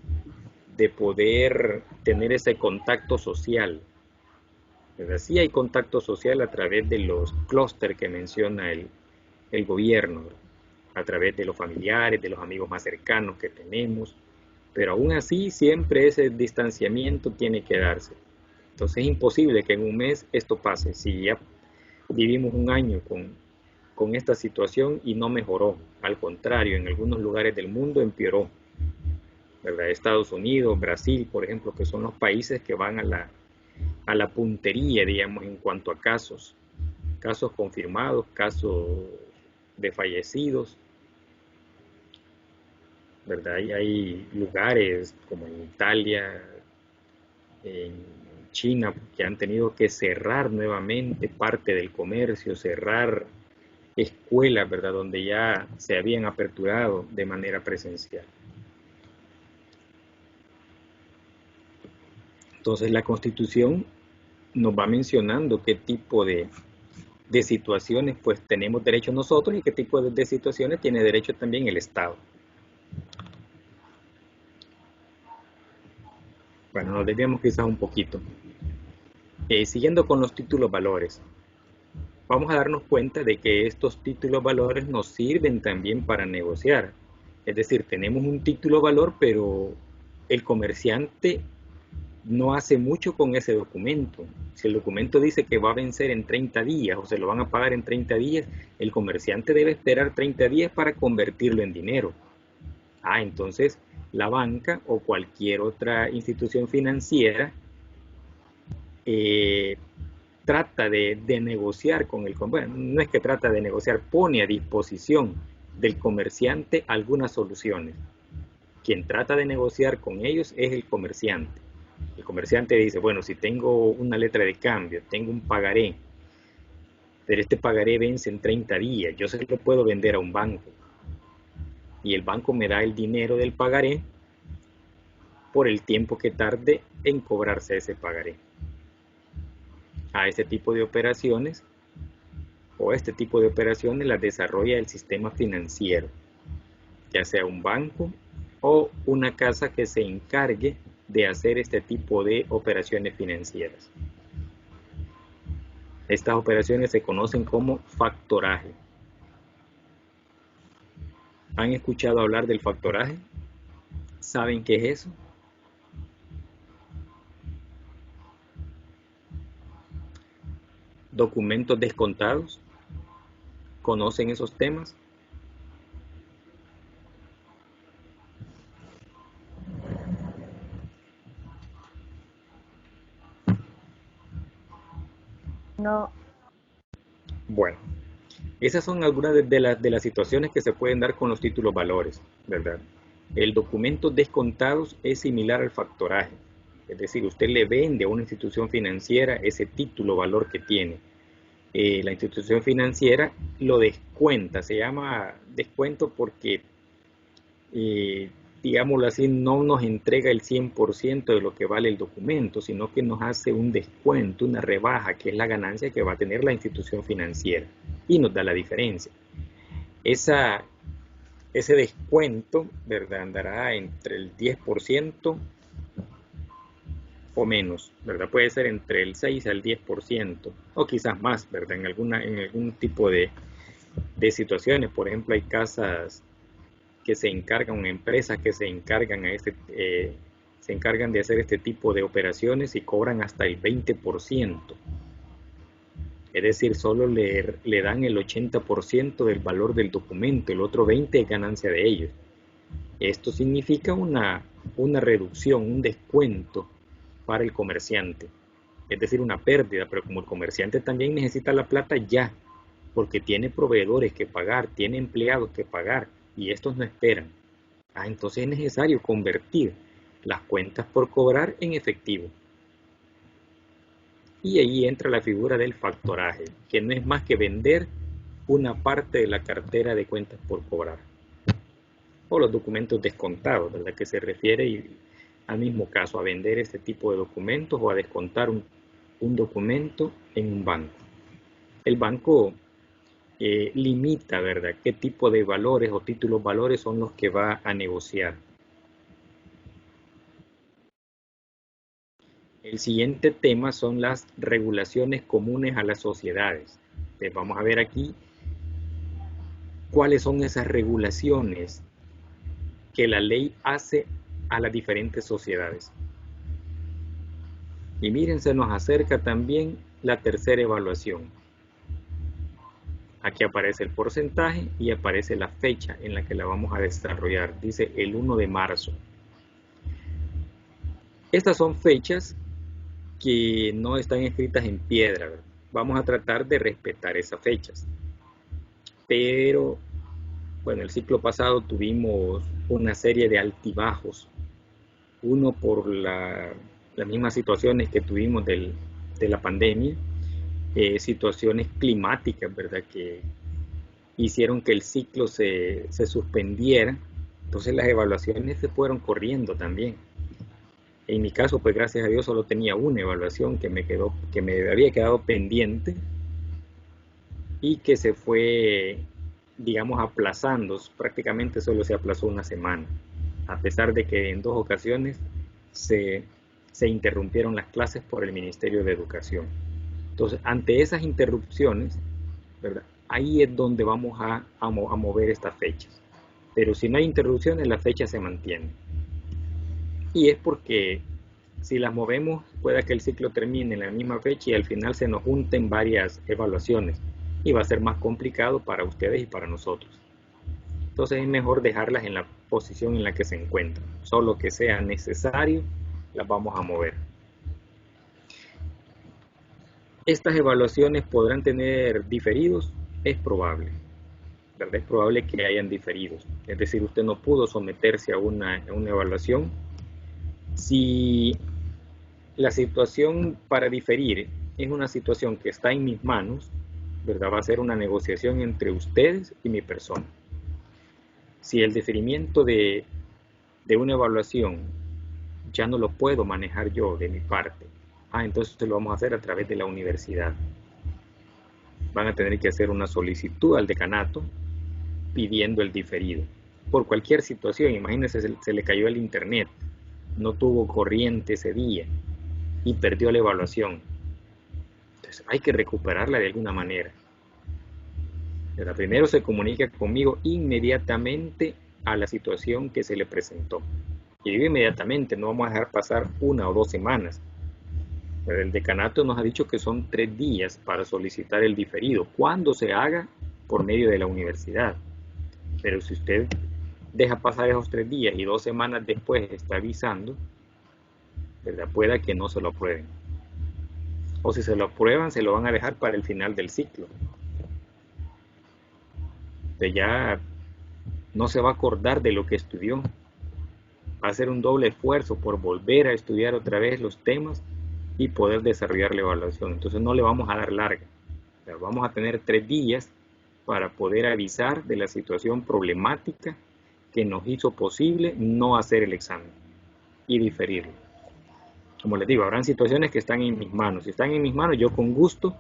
S1: de poder tener ese contacto social. ¿Verdad? Sí hay contacto social a través de los clústeres que menciona el gobierno, ¿verdad?, a través de los familiares, de los amigos más cercanos que tenemos, pero aún así siempre ese distanciamiento tiene que darse. Entonces es imposible que en un mes esto pase. Si ya vivimos un año con esta situación y no mejoró, al contrario, en algunos lugares del mundo empeoró, ¿verdad? Estados Unidos, Brasil, por ejemplo, que son los países que van a la puntería, digamos, en cuanto a casos confirmados, casos de fallecidos, ¿verdad? Y hay lugares como en Italia, en China, que han tenido que cerrar nuevamente parte del comercio, cerrar escuelas, ¿verdad?, donde ya se habían aperturado de manera presencial. Entonces la Constitución nos va mencionando qué tipo de situaciones pues tenemos derecho nosotros y qué tipo de situaciones tiene derecho también el Estado. Bueno, nos desviamos quizás un poquito. Siguiendo con los títulos valores, vamos a darnos cuenta de que estos títulos valores nos sirven también para negociar. Es decir, tenemos un título valor, pero el comerciante no hace mucho con ese documento. Si el documento dice que va a vencer en 30 días o se lo van a pagar en 30 días, el comerciante debe esperar 30 días para convertirlo en dinero. Entonces la banca o cualquier otra institución financiera trata de negociar con el comerciante. Bueno, no es que trata de negociar, pone a disposición del comerciante algunas soluciones. Quien trata de negociar con ellos es el comerciante. El comerciante dice, bueno, si tengo una letra de cambio, tengo un pagaré, pero este pagaré vence en 30 días, yo se lo puedo vender a un banco. Y el banco me da el dinero del pagaré por el tiempo que tarde en cobrarse ese pagaré. A este tipo de operaciones las desarrolla el sistema financiero, ya sea un banco o una casa que se encargue de hacer este tipo de operaciones financieras. Estas operaciones se conocen como factoraje. ¿Han escuchado hablar del factoraje? ¿Saben qué es eso? ¿Documentos descontados? ¿Conocen esos temas?
S3: No.
S1: Bueno, esas son algunas de las situaciones que se pueden dar con los títulos valores, ¿verdad? El documento descontados es similar al factoraje. Es decir, usted le vende a una institución financiera ese título valor que tiene. La institución financiera lo descuenta, se llama descuento porque, digámoslo así, no nos entrega el 100% de lo que vale el documento, sino que nos hace un descuento, una rebaja, que es la ganancia que va a tener la institución financiera, y nos da la diferencia. Ese descuento, ¿verdad?, andará entre el 10% o menos, ¿verdad? Puede ser entre el 6 al 10%, o quizás más, ¿verdad? En algún tipo de situaciones. Por ejemplo, hay casas que se encargan, empresas que se encargan de hacer este tipo de operaciones y cobran hasta el 20%. Es decir, solo le dan el 80% del valor del documento, el otro 20% es ganancia de ellos. Esto significa una reducción, un descuento para el comerciante. Es decir, una pérdida, pero como el comerciante también necesita la plata ya, porque tiene proveedores que pagar, tiene empleados que pagar, y estos no esperan. Entonces es necesario convertir las cuentas por cobrar en efectivo. Y ahí entra la figura del factoraje, que no es más que vender una parte de la cartera de cuentas por cobrar. O los documentos descontados, ¿verdad?, que se refiere, y al mismo caso, a vender este tipo de documentos o a descontar un documento en un banco. El banco limita, ¿verdad?, qué tipo de valores o títulos valores son los que va a negociar. El siguiente tema son las regulaciones comunes a las sociedades. Entonces, vamos a ver aquí cuáles son esas regulaciones que la ley hace a las diferentes sociedades. Y miren, se nos acerca también la tercera evaluación. Aquí aparece el porcentaje y aparece la fecha en la que la vamos a desarrollar. Dice el 1 de marzo. Estas son fechas que no están escritas en piedra, ¿verdad? Vamos a tratar de respetar esas fechas. Pero, bueno, el ciclo pasado tuvimos una serie de altibajos. Uno por las mismas situaciones que tuvimos de la pandemia, situaciones climáticas, ¿verdad?, que hicieron que el ciclo se suspendiera. Entonces las evaluaciones se fueron corriendo también. En mi caso, pues gracias a Dios solo tenía una evaluación que me había quedado pendiente y que se fue, digamos, aplazando. Prácticamente solo se aplazó una semana, a pesar de que en 2 ocasiones se interrumpieron las clases por el Ministerio de Educación. Entonces, ante esas interrupciones, ¿verdad?, ahí es donde vamos a mover estas fechas. Pero si no hay interrupciones, la fecha se mantiene. Y es porque si las movemos, puede que el ciclo termine en la misma fecha y al final se nos junten varias evaluaciones. Y va a ser más complicado para ustedes y para nosotros. Entonces es mejor dejarlas en la posición en la que se encuentran. Solo que sea necesario, las vamos a mover. ¿Estas evaluaciones podrán tener diferidos? Es probable, ¿verdad? Es probable que hayan diferidos. Es decir, usted no pudo someterse a una evaluación. Si la situación para diferir es una situación que está en mis manos, ¿verdad?, va a ser una negociación entre ustedes y mi persona. Si el diferimiento de una evaluación ya no lo puedo manejar yo de mi parte, entonces lo vamos a hacer a través de la universidad. Van a tener que hacer una solicitud al decanato pidiendo el diferido. Por cualquier situación, imagínense, se le cayó el internet, no tuvo corriente ese día y perdió la evaluación. Entonces hay que recuperarla de alguna manera. Pero primero se comunica conmigo inmediatamente a la situación que se le presentó. Y digo inmediatamente, no vamos a dejar pasar 1 o 2 semanas. Pero el decanato nos ha dicho que son 3 días para solicitar el diferido, cuando se haga por medio de la universidad. Pero si usted deja pasar esos 3 días y 2 semanas después está avisando, ¿verdad?, pueda que no se lo aprueben. O si se lo aprueban, se lo van a dejar para el final del ciclo. Entonces ya no se va a acordar de lo que estudió. Va a hacer un doble esfuerzo por volver a estudiar otra vez los temas y poder desarrollar la evaluación. Entonces no le vamos a dar larga. O sea, vamos a tener 3 días para poder avisar de la situación problemática que nos hizo posible no hacer el examen y diferirlo. Como les digo, habrán situaciones que están en mis manos. Si están en mis manos, yo con gusto,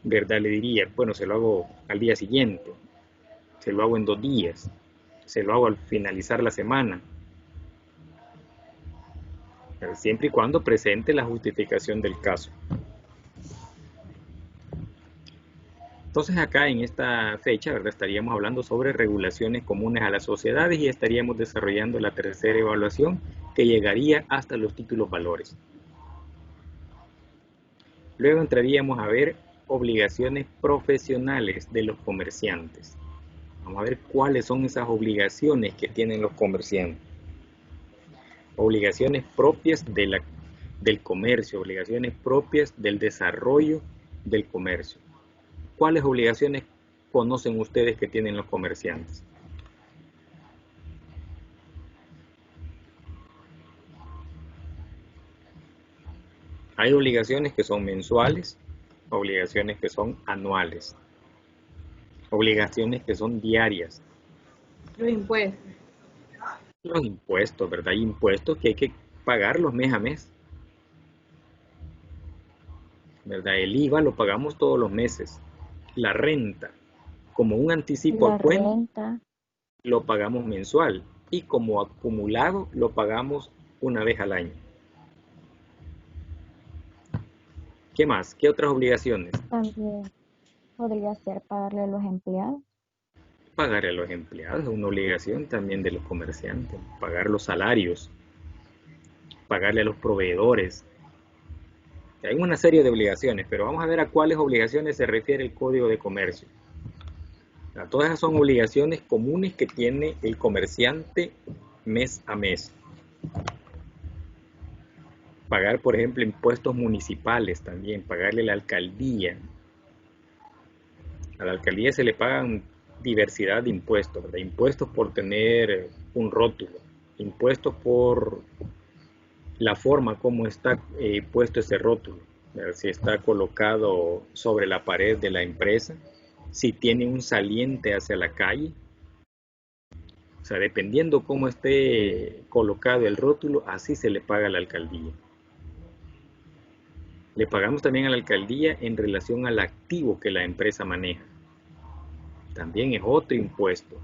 S1: ¿verdad?, le diría, bueno, se lo hago al día siguiente, se lo hago en 2 días, se lo hago al finalizar la semana. Pero siempre y cuando presente la justificación del caso. Entonces acá en esta fecha, ¿verdad?, estaríamos hablando sobre regulaciones comunes a las sociedades y estaríamos desarrollando la tercera evaluación que llegaría hasta los títulos valores. Luego entraríamos a ver obligaciones profesionales de los comerciantes. Vamos a ver cuáles son esas obligaciones que tienen los comerciantes. Obligaciones propias del comercio, obligaciones propias del desarrollo del comercio. ¿Cuáles obligaciones conocen ustedes que tienen los comerciantes? Hay obligaciones que son mensuales, obligaciones que son anuales, obligaciones que son diarias.
S5: Los impuestos.
S1: Los impuestos, ¿verdad? Hay impuestos que hay que pagarlos mes a mes, ¿verdad? El IVA lo pagamos todos los meses. La renta, como un anticipo
S3: La
S1: a cuenta,
S3: renta.
S1: lo pagamos mensual y como acumulado lo pagamos una vez al año. ¿Qué más? ¿Qué otras obligaciones?
S3: También podría ser pagarle a los empleados.
S1: Pagar a los empleados es una obligación también de los comerciantes. Pagar los salarios, pagarle a los proveedores. Hay una serie de obligaciones, pero vamos a ver a cuáles obligaciones se refiere el Código de Comercio. Todas esas son obligaciones comunes que tiene el comerciante mes a mes. Pagar, por ejemplo, impuestos municipales también, pagarle a la alcaldía. A la alcaldía se le pagan diversidad de impuestos, ¿verdad? Impuestos por tener un rótulo, impuestos por la forma como está puesto ese rótulo, ¿verdad? Si está colocado sobre la pared de la empresa, si tiene un saliente hacia la calle. O sea, dependiendo cómo esté colocado el rótulo, así se le paga a la alcaldía. Le pagamos también a la alcaldía en relación al activo que la empresa maneja. También es otro impuesto,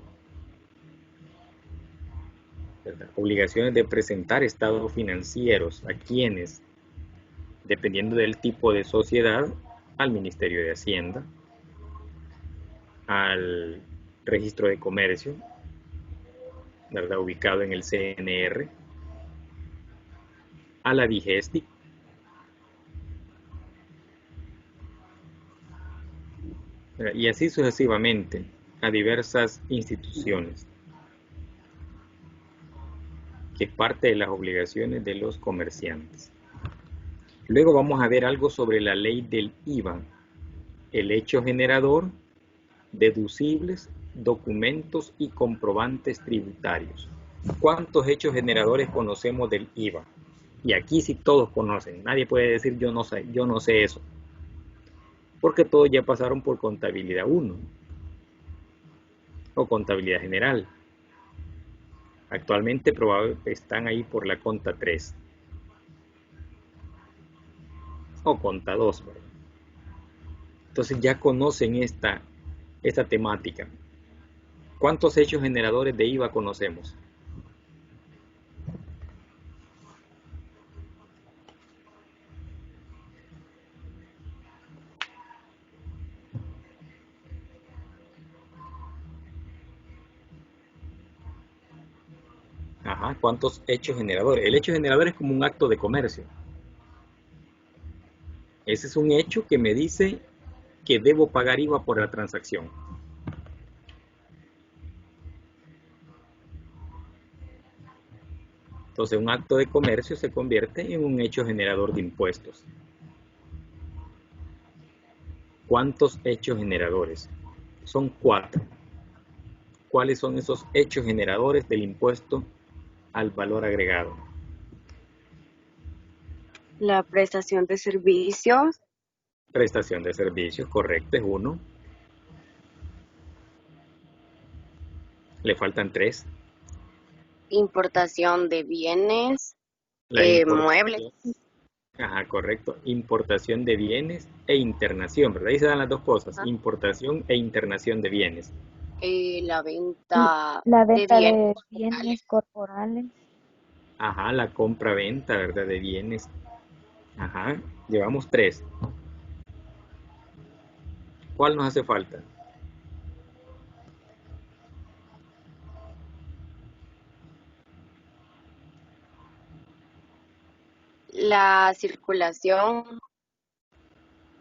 S1: ¿verdad? Obligaciones de presentar estados financieros a quienes, dependiendo del tipo de sociedad, al Ministerio de Hacienda, al Registro de Comercio, ¿verdad? Ubicado en el CNR, a la DIGESTI, y así sucesivamente a diversas instituciones, que es parte de las obligaciones de los comerciantes. Luego vamos a ver algo sobre la ley del IVA, el hecho generador, deducibles, documentos y comprobantes tributarios. ¿Cuántos hechos generadores conocemos del IVA? Y aquí sí todos conocen, nadie puede decir yo no sé eso, porque todos ya pasaron por contabilidad 1 o contabilidad general. Actualmente probablemente están ahí por la conta 3 o conta 2, ¿verdad? Entonces ya conocen esta temática. ¿Cuántos hechos generadores de IVA conocemos? Ajá, ¿cuántos hechos generadores? El hecho generador es como un acto de comercio. Ese es un hecho que me dice que debo pagar IVA por la transacción. Entonces, un acto de comercio se convierte en un hecho generador de impuestos. ¿Cuántos hechos generadores? Son 4. ¿Cuáles son esos hechos generadores del impuesto al valor agregado?
S4: La prestación de servicios.
S1: Prestación de servicios, correcto, es 1. Le faltan 3.
S4: Importación de bienes, muebles.
S1: Ajá, correcto. Importación de bienes e internación, ¿verdad? Ahí se dan las dos cosas, importación e internación de bienes.
S4: La venta
S3: de bienes corporales.
S1: Ajá, la compra-venta, ¿verdad? De bienes. Ajá, llevamos 3. ¿Cuál nos hace falta?
S4: La circulación.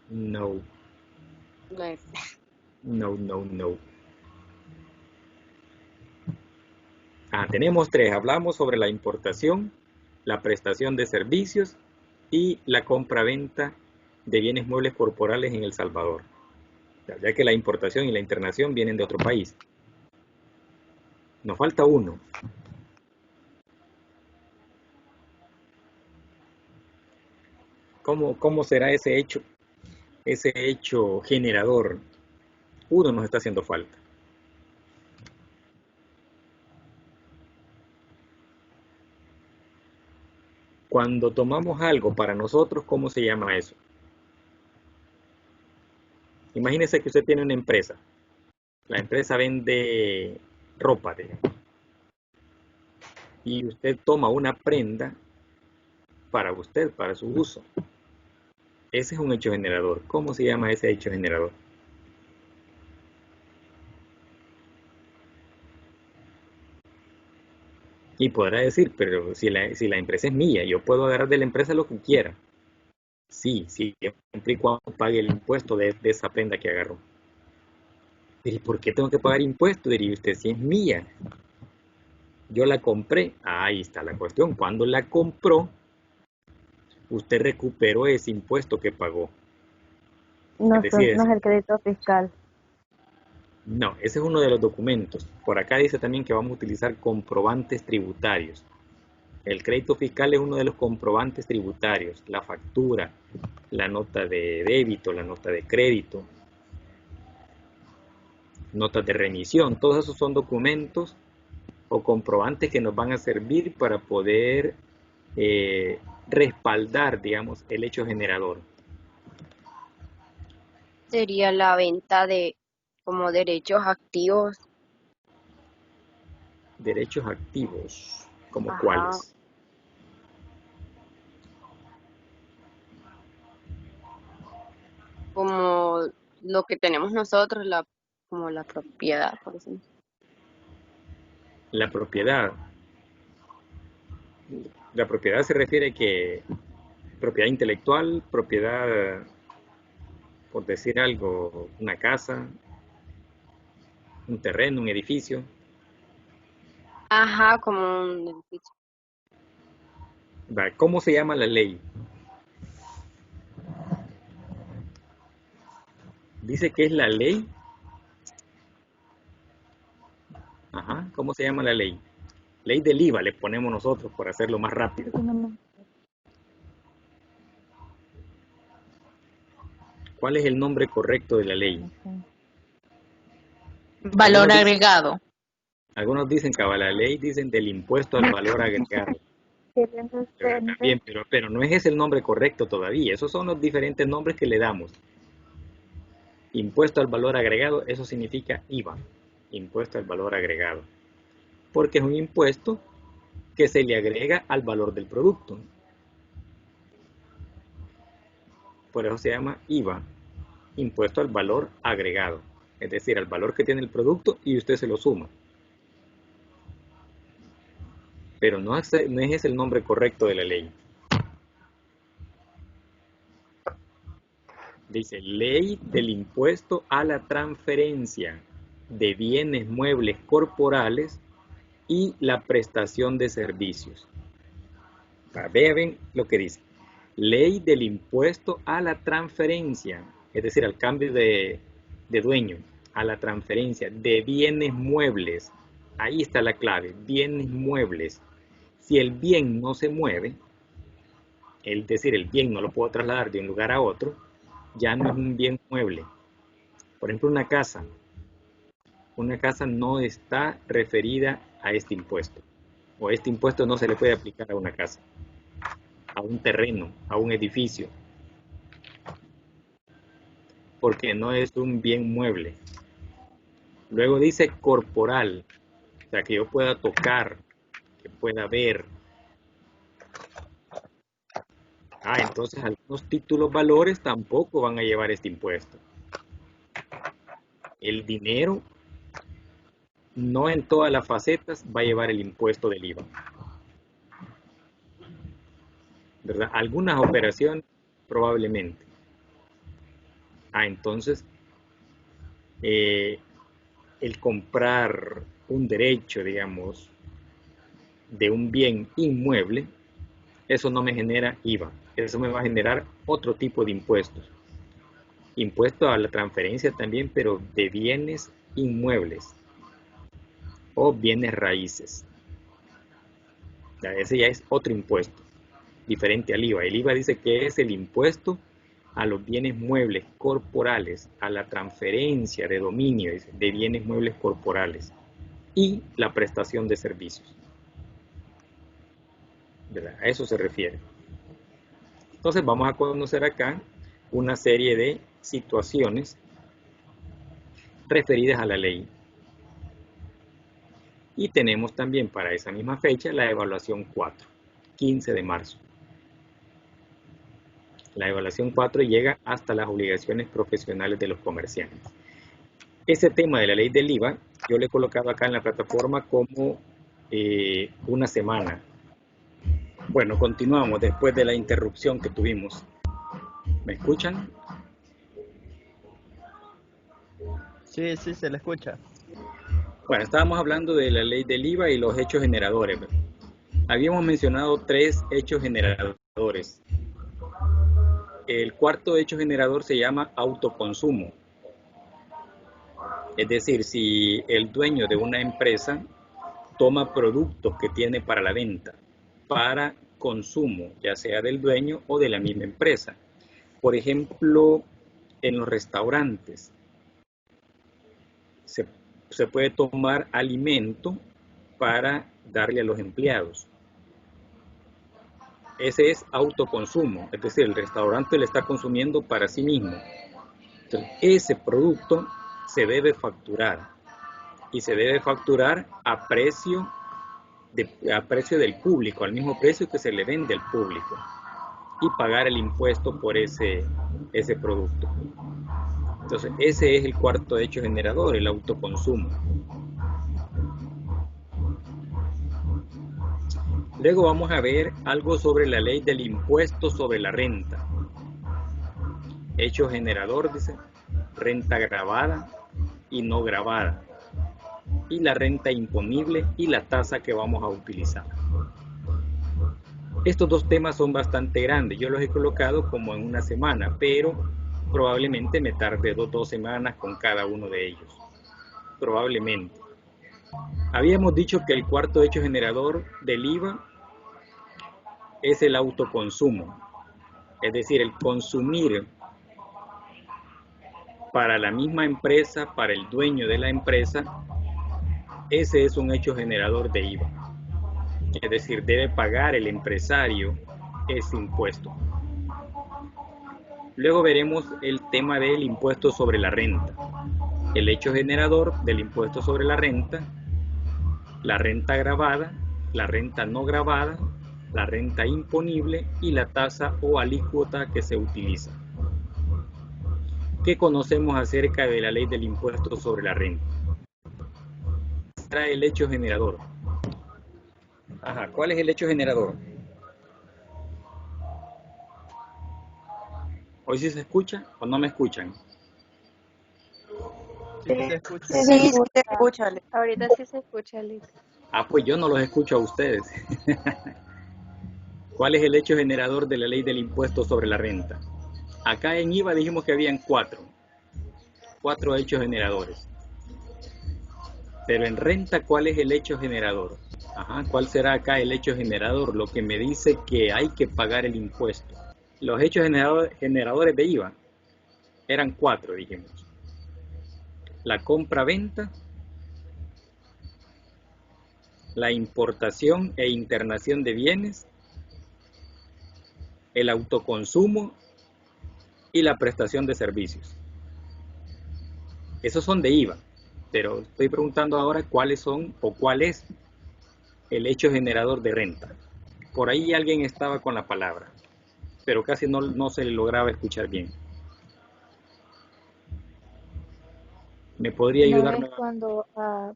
S1: No.
S4: No es.
S1: No. Tenemos 3. Hablamos sobre la importación, la prestación de servicios y la compra-venta de bienes muebles corporales en El Salvador, ya que la importación y la internación vienen de otro país. Nos falta 1. ¿Cómo será ese hecho generador? 1 nos está haciendo falta. Cuando tomamos algo para nosotros, ¿cómo se llama eso? Imagínese que usted tiene una empresa. La empresa vende ropa, digamos. Y usted toma una prenda para usted, para su uso. Ese es un hecho generador. ¿Cómo se llama ese hecho generador? Y podrá decir, pero si la empresa es mía, yo puedo agarrar de la empresa lo que quiera. Sí, siempre y cuando pague el impuesto de esa prenda que agarró. ¿Y por qué tengo que pagar impuesto? Diría usted, si es mía. Yo la compré. Ahí está la cuestión. Cuando la compró, usted recuperó ese impuesto que pagó.
S3: No, no es el crédito fiscal.
S1: No, ese es uno de los documentos. Por acá dice también que vamos a utilizar comprobantes tributarios. El crédito fiscal es uno de los comprobantes tributarios. La factura, la nota de débito, la nota de crédito, notas de remisión. Todos esos son documentos o comprobantes que nos van a servir para poder respaldar, digamos, el hecho generador.
S4: Sería la venta de como derechos activos.
S1: Derechos activos, ¿como
S4: Ajá.
S1: cuáles?
S4: Como lo que tenemos nosotros, como la propiedad, por ejemplo.
S1: La propiedad. La propiedad se refiere que propiedad intelectual, propiedad, por decir algo, una casa, un terreno, un edificio.
S4: Ajá, como un edificio.
S1: ¿Cómo se llama la ley? Dice que es la ley. Ajá, ¿cómo se llama la ley? Ley del IVA le ponemos nosotros por hacerlo más rápido. ¿Cuál es el nombre correcto de la ley?
S6: Valor agregado.
S1: Algunos dicen que la ley dicen del impuesto al valor agregado. También, pero no es ese el nombre correcto todavía. Esos son los diferentes nombres que le damos. Impuesto al valor agregado, eso significa IVA. Impuesto al valor agregado. Porque es un impuesto que se le agrega al valor del producto. Por eso se llama IVA, impuesto al valor agregado. Es decir, al valor que tiene el producto y usted se lo suma. Pero no es ese el nombre correcto de la ley. Dice, ley del impuesto a la transferencia de bienes muebles corporales y la prestación de servicios. Vean lo que dice. Ley del impuesto a la transferencia, es decir, al cambio de dueño, a la transferencia de bienes muebles. Ahí está la clave, bienes muebles. Si el bien no se mueve, es decir, el bien no lo puedo trasladar de un lugar a otro, ya no es un bien mueble. Por ejemplo, una casa. Una casa no está referida a este impuesto. O este impuesto no se le puede aplicar a una casa, a un terreno, a un edificio. Porque no es un bien mueble. Luego dice corporal. O sea, que yo pueda tocar, que pueda ver. Entonces algunos títulos valores tampoco van a llevar este impuesto. El dinero no en todas las facetas va a llevar el impuesto del IVA. ¿Verdad? Algunas operaciones probablemente. Entonces, el comprar un derecho, digamos, de un bien inmueble, eso no me genera IVA. Eso me va a generar otro tipo de impuestos. Impuesto a la transferencia también, pero de bienes inmuebles o bienes raíces. Ese ya es otro impuesto, diferente al IVA. El IVA dice que es el impuesto a los bienes muebles corporales, a la transferencia de dominio de bienes muebles corporales y la prestación de servicios. ¿verdad? A eso se refiere. Entonces vamos a conocer acá una serie de situaciones referidas a la ley. Y tenemos también para esa misma fecha la evaluación 4, 15 de marzo. La evaluación 4 llega hasta las obligaciones profesionales de los comerciantes. Ese tema de la ley del IVA, yo le he colocado acá en la plataforma como una semana. Bueno, continuamos después de la interrupción que tuvimos. ¿Me escuchan?
S7: Sí, se le escucha.
S1: Bueno, estábamos hablando de la ley del IVA y los hechos generadores. Habíamos mencionado 3 hechos generadores. El cuarto hecho generador se llama autoconsumo. Es decir, si el dueño de una empresa toma productos que tiene para la venta, para consumo, ya sea del dueño o de la misma empresa. Por ejemplo, en los restaurantes se puede tomar alimento para darle a los empleados. Ese es autoconsumo, es decir, el restaurante le está consumiendo para sí mismo. Entonces, ese producto se debe facturar y se debe facturar a precio del público, al mismo precio que se le vende al público, y pagar el impuesto por ese producto. Entonces, ese es el cuarto hecho generador, el autoconsumo. Luego vamos a ver algo sobre la ley del impuesto sobre la renta. Hecho generador, dice, renta gravada y no gravada, y la renta imponible y la tasa que vamos a utilizar. Estos 2 temas son bastante grandes, yo los he colocado como en una semana, pero probablemente me tarde 2 semanas con cada uno de ellos, probablemente. Habíamos dicho que el cuarto hecho generador del IVA es el autoconsumo, es decir, el consumir para la misma empresa, para el dueño de la empresa. Ese es un hecho generador de IVA, es decir, debe pagar el empresario ese impuesto. Luego veremos el tema del impuesto sobre la renta, el hecho generador del impuesto sobre la renta gravada, la renta no gravada, la renta imponible y la tasa o alícuota que se utiliza. ¿Qué conocemos acerca de la ley del impuesto sobre la renta? El hecho generador. Ajá, ¿cuál es el hecho generador? ¿Hoy sí se escucha o no me escuchan?
S7: Sí, se escucha.
S6: Sí, se escucha.
S3: Ahorita sí se escucha, Liz.
S1: Ah, pues yo no los escucho a ustedes. ¿Cuál es el hecho generador de la ley del impuesto sobre la renta? Acá en IVA dijimos que habían 4 hechos generadores. Pero en renta, ¿cuál es el hecho generador? Ajá, ¿cuál será acá el hecho generador? Lo que me dice que hay que pagar el impuesto. Los hechos generadores de IVA eran 4, dijimos. La compra-venta, la importación e internación de bienes, el autoconsumo y la prestación de servicios. Esos son de IVA, pero estoy preguntando ahora cuáles son o cuál es el hecho generador de renta. Por ahí alguien estaba con la palabra, pero casi no se le lograba escuchar bien. ¿Me podría ayudar?
S3: ¿No es cuando a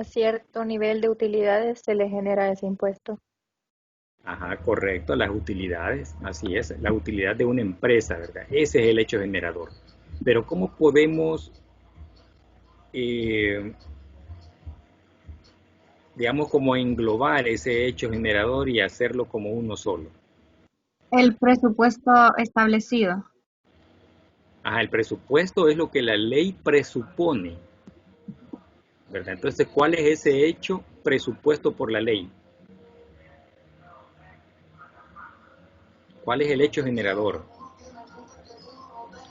S3: cierto nivel de utilidades se le genera ese impuesto?
S1: Ajá, correcto, las utilidades, así es, la utilidad de una empresa, ¿verdad? Ese es el hecho generador. Pero ¿cómo podemos, digamos, como englobar ese hecho generador y hacerlo como uno solo?
S8: El presupuesto establecido.
S1: Ajá, el presupuesto es lo que la ley presupone, ¿verdad? Entonces, ¿cuál es ese hecho presupuesto por la ley? ¿Cuál es el hecho generador?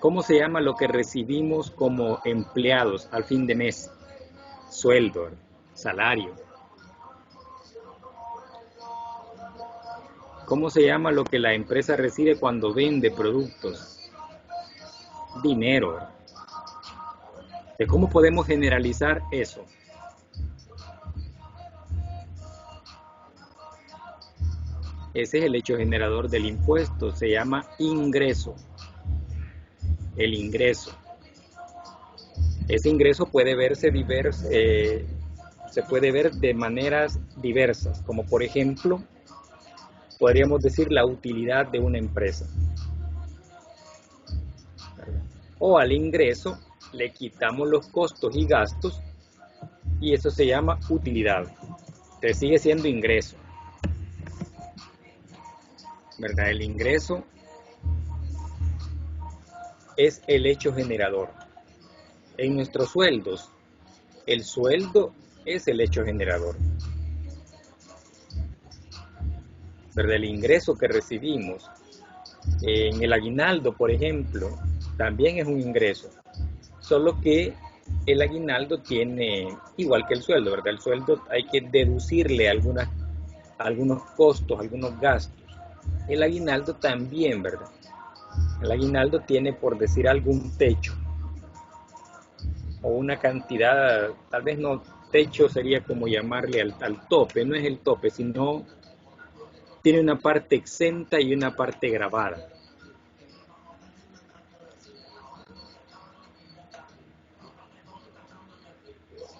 S1: ¿Cómo se llama lo que recibimos como empleados al fin de mes? Sueldo, salario. ¿Cómo se llama lo que la empresa recibe cuando vende productos? Dinero. ¿Cómo podemos generalizar eso? Ese es el hecho generador del impuesto, se llama ingreso. El ingreso. Ese ingreso puede verse se puede ver de maneras diversas, como por ejemplo, podríamos decir la utilidad de una empresa. O al ingreso le quitamos los costos y gastos y eso se llama utilidad. Entonces sigue siendo ingreso, ¿verdad? El ingreso es el hecho generador. En nuestros sueldos, el sueldo es el hecho generador, ¿verdad? El ingreso que recibimos en el aguinaldo, por ejemplo, también es un ingreso, solo que el aguinaldo tiene, igual que el sueldo, ¿verdad? El sueldo hay que deducirle algunos costos, algunos gastos. El aguinaldo también, ¿verdad? El aguinaldo tiene, por decir algún techo o una cantidad, tal vez no techo sería como llamarle al tope, no es el tope, sino tiene una parte exenta y una parte gravada.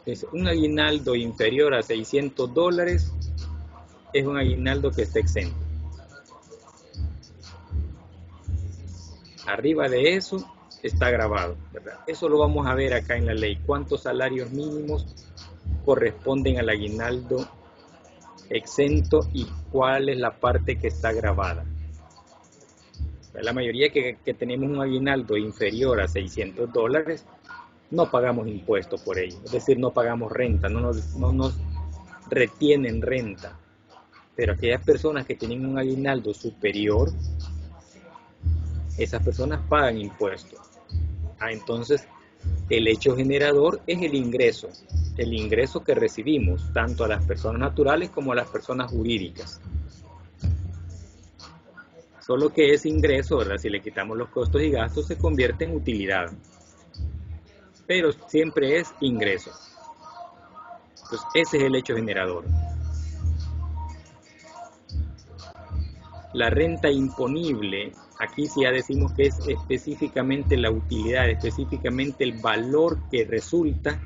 S1: Es un aguinaldo inferior a $600 es un aguinaldo que está exento. Arriba de eso está grabado, ¿verdad? Eso lo vamos a ver acá en la ley. ¿Cuántos salarios mínimos corresponden al aguinaldo exento y cuál es la parte que está grabada? La mayoría que tenemos un aguinaldo inferior a $600 no pagamos impuestos por ello, es decir, no pagamos renta, no nos retienen renta. Pero aquellas personas que tienen un aguinaldo superior, esas personas pagan impuestos. Entonces, el hecho generador es el ingreso que recibimos, tanto a las personas naturales como a las personas jurídicas. Solo que ese ingreso, ¿verdad? Si le quitamos los costos y gastos, se convierte en utilidad. Pero siempre es ingreso. Entonces, ese es el hecho generador. La renta imponible, aquí sí ya decimos que es específicamente la utilidad, específicamente el valor que resulta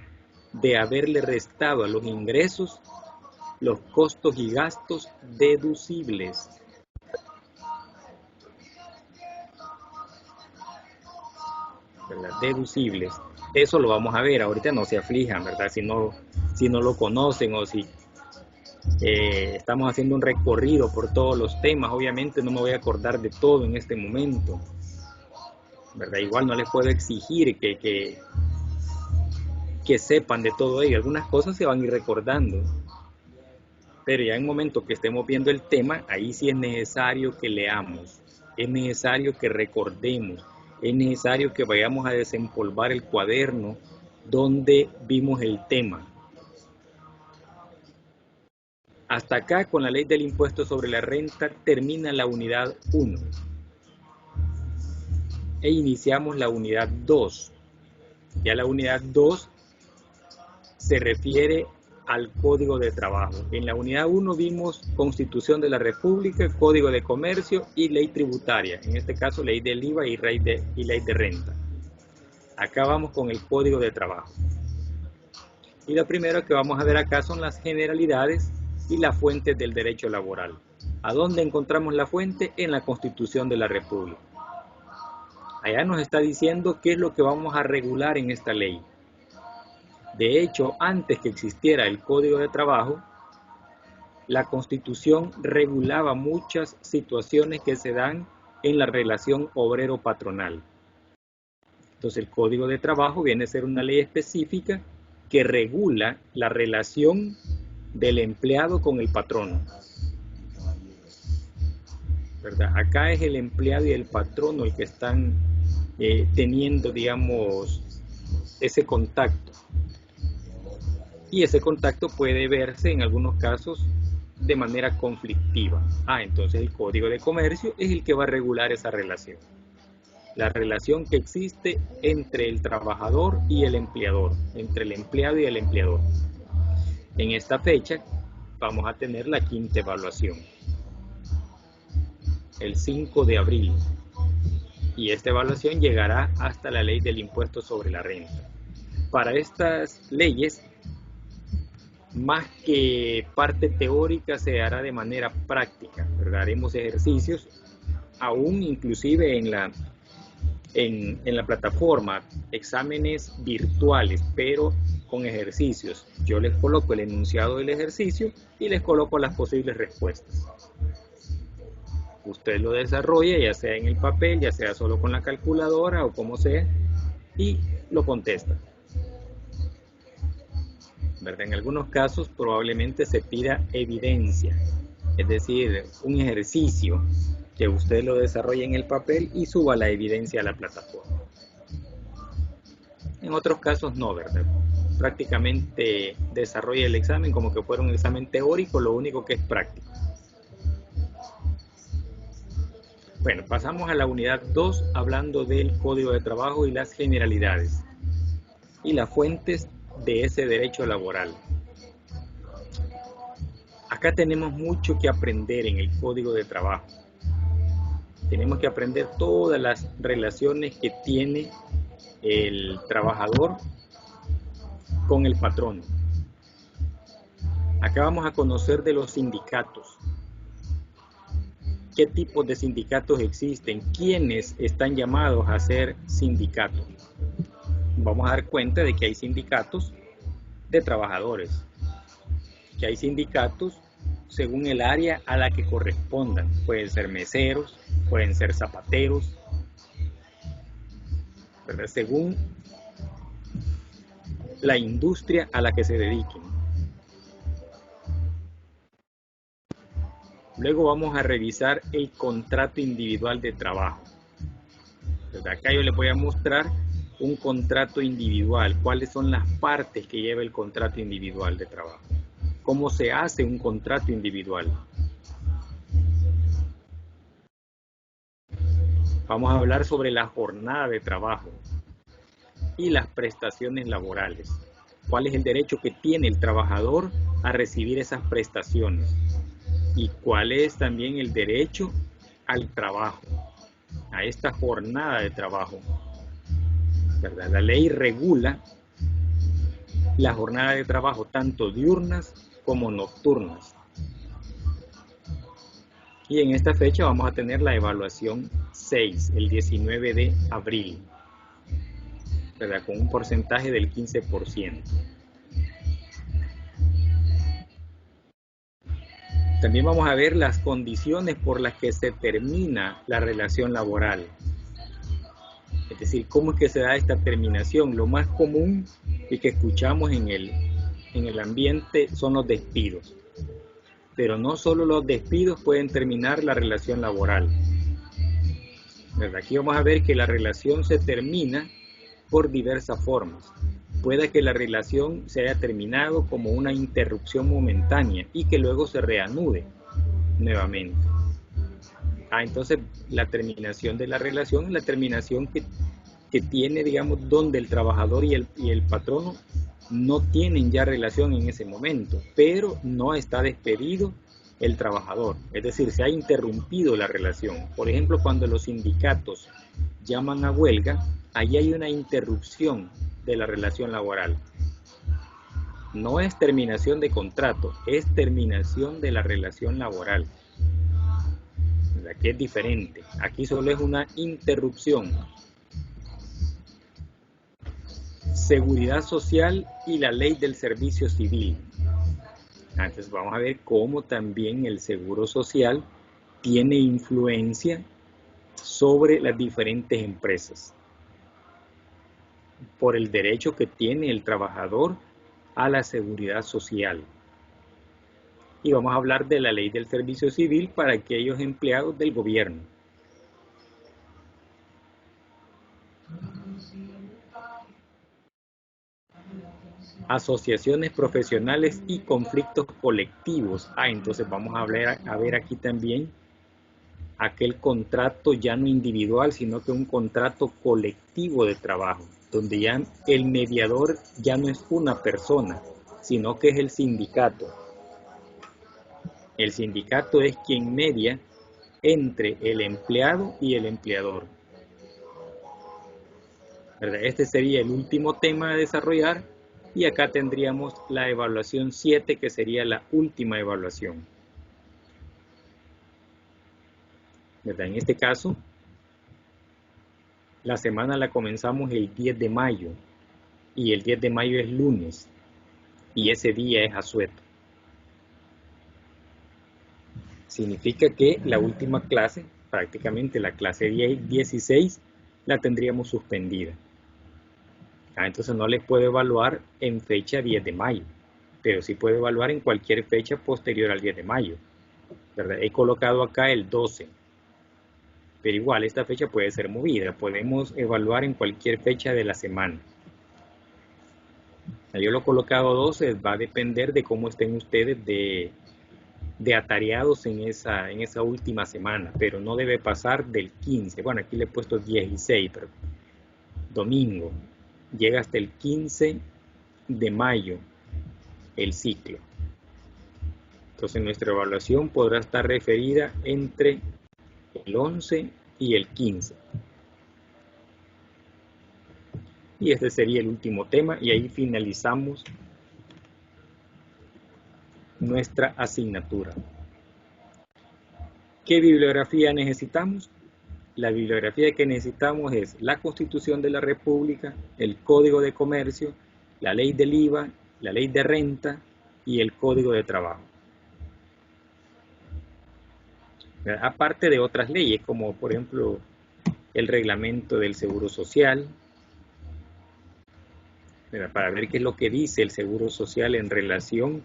S1: de haberle restado a los ingresos los costos y gastos deducibles. ¿Verdad? Deducibles. Eso lo vamos a ver, ahorita no se aflijan, ¿verdad? Si no lo conocen o si estamos haciendo un recorrido por todos los temas, obviamente no me voy a acordar de todo en este momento, ¿verdad? Igual no les puedo exigir que sepan de todo ello, algunas cosas se van a ir recordando, pero ya en el momento que estemos viendo el tema, ahí sí es necesario que leamos, es necesario que recordemos, es necesario que vayamos a desempolvar el cuaderno donde vimos el tema. Hasta acá, con la ley del impuesto sobre la renta, termina la unidad 1. E iniciamos la unidad 2. Ya la unidad 2 se refiere al Código de Trabajo. En la unidad 1 vimos Constitución de la República, Código de Comercio y Ley Tributaria. En este caso, Ley del IVA y Ley de Renta. Acá vamos con el Código de Trabajo. Y lo primero que vamos a ver acá son las generalidades y las fuentes del derecho laboral. ¿A dónde encontramos la fuente? En la Constitución de la República. Allá nos está diciendo qué es lo que vamos a regular en esta ley. De hecho, antes que existiera el Código de Trabajo, la Constitución regulaba muchas situaciones que se dan en la relación obrero-patronal. Entonces, el Código de Trabajo viene a ser una ley específica que regula la relación del empleado con el patrono, ¿verdad? Acá es el empleado y el patrono el que están teniendo, digamos, ese contacto. Y ese contacto puede verse en algunos casos de manera conflictiva. Entonces el Código de Comercio es el que va a regular esa relación. La relación que existe entre el trabajador y el empleador, entre el empleado y el empleador. En esta fecha vamos a tener la quinta evaluación, el 5 de abril, y esta evaluación llegará hasta la ley del impuesto sobre la renta. Para estas leyes, más que parte teórica, se hará de manera práctica, ¿verdad? Haremos ejercicios, aún inclusive en la plataforma, exámenes virtuales, pero con ejercicios. Yo les coloco el enunciado del ejercicio y les coloco las posibles respuestas. Usted lo desarrolla, ya sea en el papel, ya sea solo con la calculadora o como sea, y lo contesta, ¿verdad? En algunos casos probablemente se pida evidencia, es decir, un ejercicio que usted lo desarrolle en el papel y suba la evidencia a la plataforma. En otros casos no, ¿verdad? Prácticamente desarrolla el examen como que fuera un examen teórico, lo único que es práctico. Bueno, pasamos a la unidad 2 hablando del Código de Trabajo y las generalidades y las fuentes de ese derecho laboral. Acá tenemos mucho que aprender en el Código de Trabajo. Tenemos que aprender todas las relaciones que tiene el trabajador con el patrón. Acá vamos a conocer de los sindicatos. ¿Qué tipos de sindicatos existen? ¿Quiénes están llamados a ser sindicatos? Vamos a dar cuenta de que hay sindicatos de trabajadores, que hay sindicatos según el área a la que correspondan. Pueden ser meseros, pueden ser zapateros, ¿verdad? Según la industria a la que se dediquen. Luego vamos a revisar el contrato individual de trabajo. Desde acá yo les voy a mostrar un contrato individual, cuáles son las partes que lleva el contrato individual de trabajo, cómo se hace un contrato individual. Vamos a hablar sobre la jornada de trabajo y las prestaciones laborales. ¿Cuál es el derecho que tiene el trabajador a recibir esas prestaciones? Y cuál es también el derecho al trabajo, a esta jornada de trabajo, ¿verdad? La ley regula la jornada de trabajo tanto diurnas como nocturnas. Y en esta fecha vamos a tener la evaluación 6, el 19 de abril, ¿verdad? Con un porcentaje del 15%. También vamos a ver las condiciones por las que se termina la relación laboral. Es decir, cómo es que se da esta terminación. Lo más común y que escuchamos en el ambiente son los despidos. Pero no solo los despidos pueden terminar la relación laboral, ¿verdad? Aquí vamos a ver que la relación se termina por diversas formas. Puede que la relación se haya terminado como una interrupción momentánea y que luego se reanude nuevamente. Entonces la terminación de la relación es la terminación que tiene, digamos, donde el trabajador y el patrono no tienen ya relación en ese momento, pero no está despedido el trabajador. Es decir, se ha interrumpido la relación. Por ejemplo, cuando los sindicatos llaman a huelga, ahí hay una interrupción de la relación laboral. No es terminación de contrato, es terminación de la relación laboral. Aquí es diferente. Aquí solo es una interrupción. Seguridad social y la ley del servicio civil. Entonces vamos a ver cómo también el seguro social tiene influencia sobre las diferentes empresas, por el derecho que tiene el trabajador a la seguridad social. Y vamos a hablar de la ley del servicio civil para aquellos empleados del gobierno. asociaciones profesionales y conflictos colectivos. Entonces vamos a ver aquí también aquel contrato ya no individual, sino que un contrato colectivo de trabajo, donde ya el mediador ya no es una persona, sino que es el sindicato. El sindicato es quien media entre el empleado y el empleador. ¿Verdad? Este sería el último tema a desarrollar, y acá tendríamos la evaluación 7, que sería la última evaluación. ¿Verdad? En este caso, la semana la comenzamos el 10 de mayo, y el 10 de mayo es lunes, y ese día es asueto. Significa que la última clase, prácticamente la clase 16, la tendríamos suspendida. Entonces no les puedo evaluar en fecha 10 de mayo, pero sí puedo evaluar en cualquier fecha posterior al 10 de mayo. ¿Verdad? He colocado acá el 12, pero igual esta fecha puede ser movida. Podemos evaluar en cualquier fecha de la semana. Yo lo he colocado 12, va a depender de cómo estén ustedes de atareados en esa última semana, pero no debe pasar del 15. Bueno, aquí le he puesto 16, pero domingo. Llega hasta el 15 de mayo el ciclo. Entonces nuestra evaluación podrá estar referida entre el 11 y el 15. Y este sería el último tema, y ahí finalizamos nuestra asignatura. ¿Qué bibliografía necesitamos? La bibliografía que necesitamos es la Constitución de la República, el Código de Comercio, la Ley del IVA, la Ley de Renta y el Código de Trabajo. Aparte de otras leyes, como por ejemplo el Reglamento del Seguro Social, para ver qué es lo que dice el Seguro Social en relación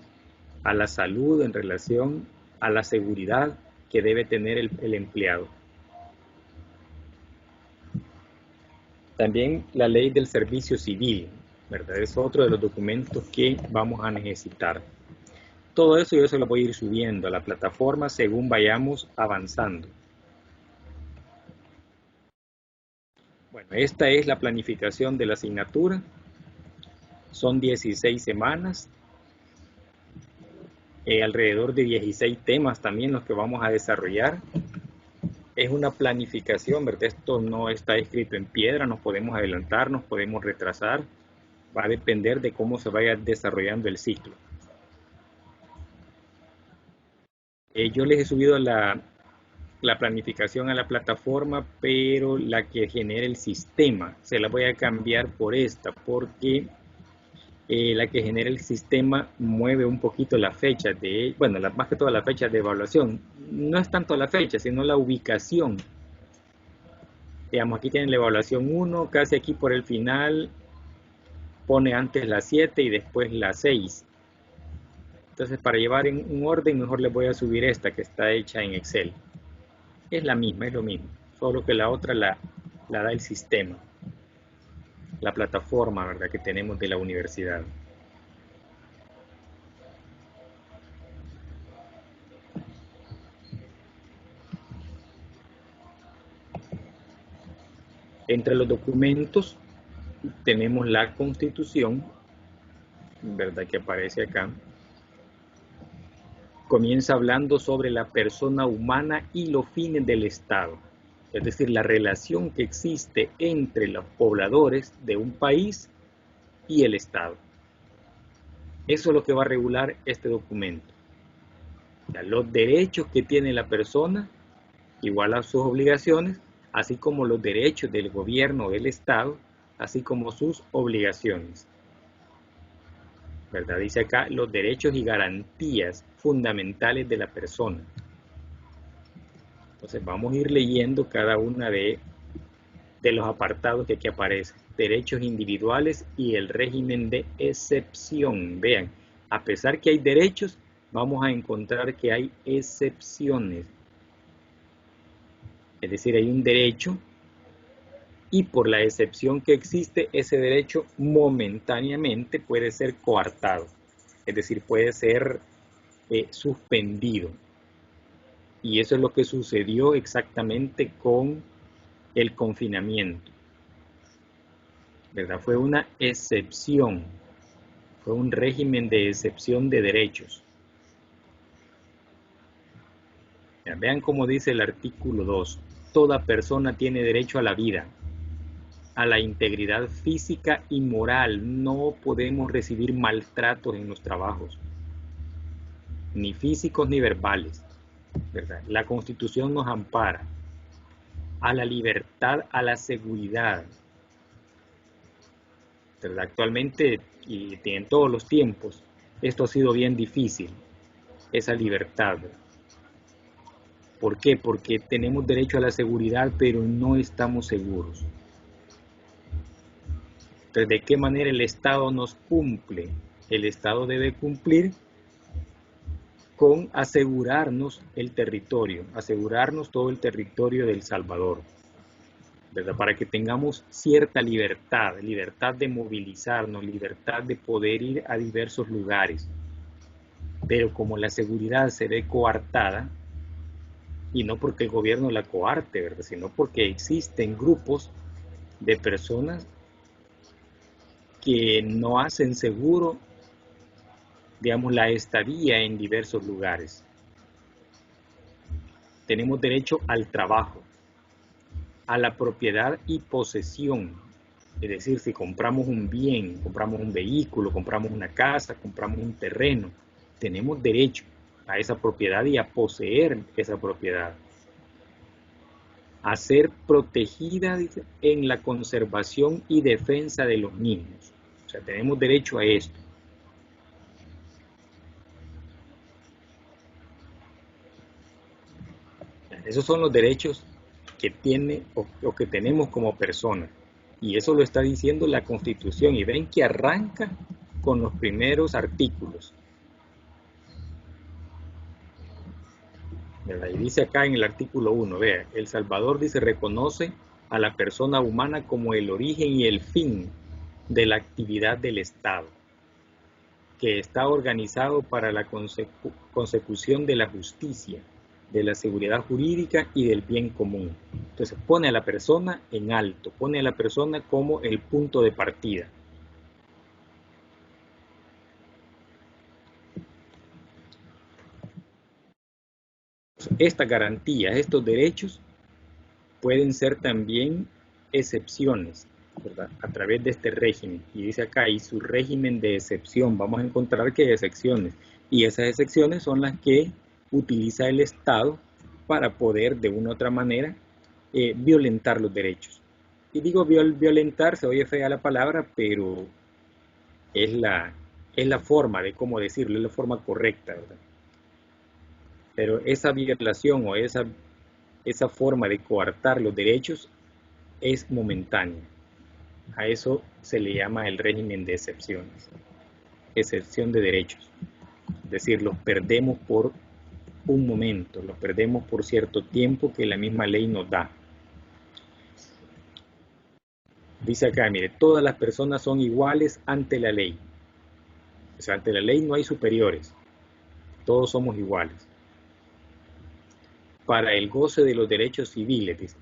S1: a la salud, en relación a la seguridad que debe tener el empleado. También la Ley del Servicio Civil, ¿verdad? Es otro de los documentos que vamos a necesitar. Todo eso yo se lo voy a ir subiendo a la plataforma según vayamos avanzando. Bueno, esta es la planificación de la asignatura. Son 16 semanas. Alrededor de 16 temas también los que vamos a desarrollar. Es una planificación, ¿verdad? Esto no está escrito en piedra, nos podemos adelantar, nos podemos retrasar. Va a depender de cómo se vaya desarrollando el ciclo. Yo les he subido la planificación a la plataforma, pero la que genera el sistema se la voy a cambiar por esta, porque la que genera el sistema mueve un poquito la fecha más que toda la fecha de evaluación. No es tanto la fecha, sino la ubicación. Digamos, aquí tienen la evaluación 1, casi aquí por el final pone antes la 7 y después la 6. Entonces, para llevar en un orden, mejor les voy a subir esta que está hecha en Excel. Es la misma, es lo mismo, solo que la otra la da el sistema, la plataforma, ¿verdad?, que tenemos de la universidad. Entre los documentos tenemos la Constitución, ¿verdad?, que aparece acá. Comienza hablando sobre la persona humana y los fines del Estado, es decir, la relación que existe entre los pobladores de un país y el Estado. Eso es lo que va a regular este documento. O sea, los derechos que tiene la persona, igual a sus obligaciones, así como los derechos del gobierno del Estado, así como sus obligaciones. ¿Verdad? Dice acá los derechos y garantías fundamentales de la persona. Entonces vamos a ir leyendo cada una de los apartados que aquí aparecen. Derechos individuales y el régimen de excepción. Vean, a pesar que hay derechos, vamos a encontrar que hay excepciones. Es decir, hay un derecho y por la excepción que existe, ese derecho momentáneamente puede ser coartado, es decir, puede ser suspendido. Y eso es lo que sucedió exactamente con el confinamiento, ¿verdad? Fue una excepción, fue un régimen de excepción de derechos. Ya, vean cómo dice el artículo 2. Toda persona tiene derecho a la vida, a la integridad física y moral. No podemos recibir maltratos en los trabajos, ni físicos ni verbales, ¿verdad? La Constitución nos ampara a la libertad, a la seguridad, ¿verdad? Actualmente y en todos los tiempos esto ha sido bien difícil, esa libertad. ¿Por qué? Porque tenemos derecho a la seguridad, pero no estamos seguros. Entonces, ¿de qué manera el Estado nos cumple? El Estado debe cumplir con asegurarnos el territorio, asegurarnos todo el territorio del Salvador, ¿verdad? Para que tengamos cierta libertad, libertad de movilizarnos, libertad de poder ir a diversos lugares. Pero como la seguridad se ve coartada, y no porque el gobierno la coarte, ¿verdad? Sino porque existen grupos de personas que no hacen seguro, digamos, la estadía en diversos lugares. Tenemos derecho al trabajo, a la propiedad y posesión. Es decir, si compramos un bien, compramos un vehículo, compramos una casa, compramos un terreno, tenemos derecho a esa propiedad y a poseer esa propiedad. A ser protegida en la conservación y defensa de los niños. O sea, tenemos derecho a esto. Esos son los derechos que tiene o que tenemos como personas. Y eso lo está diciendo la Constitución. Y ven que arranca con los primeros artículos. Y dice acá en el artículo 1, vea, El Salvador dice, reconoce a la persona humana como el origen y el fin de la actividad del Estado, que está organizado para la consecución de la justicia, de la seguridad jurídica y del bien común. Entonces pone a la persona en alto, pone a la persona como el punto de partida. Estas garantías, estos derechos pueden ser también excepciones, ¿verdad? A través de este régimen. Y dice acá, y su régimen de excepción, vamos a encontrar que hay excepciones. Y esas excepciones son las que utiliza el Estado para poder, de una u otra manera, violentar los derechos. Y digo violentar, se oye fea la palabra, pero es la forma de cómo decirlo, es la forma correcta, ¿verdad? Pero esa violación o esa forma de coartar los derechos es momentánea. A eso se le llama el régimen de excepciones. Excepción de derechos. Es decir, los perdemos por un momento, los perdemos por cierto tiempo que la misma ley nos da. Dice acá, mire, todas las personas son iguales ante la ley. O sea, ante la ley no hay superiores. Todos somos iguales. Para el goce de los derechos civiles, dice.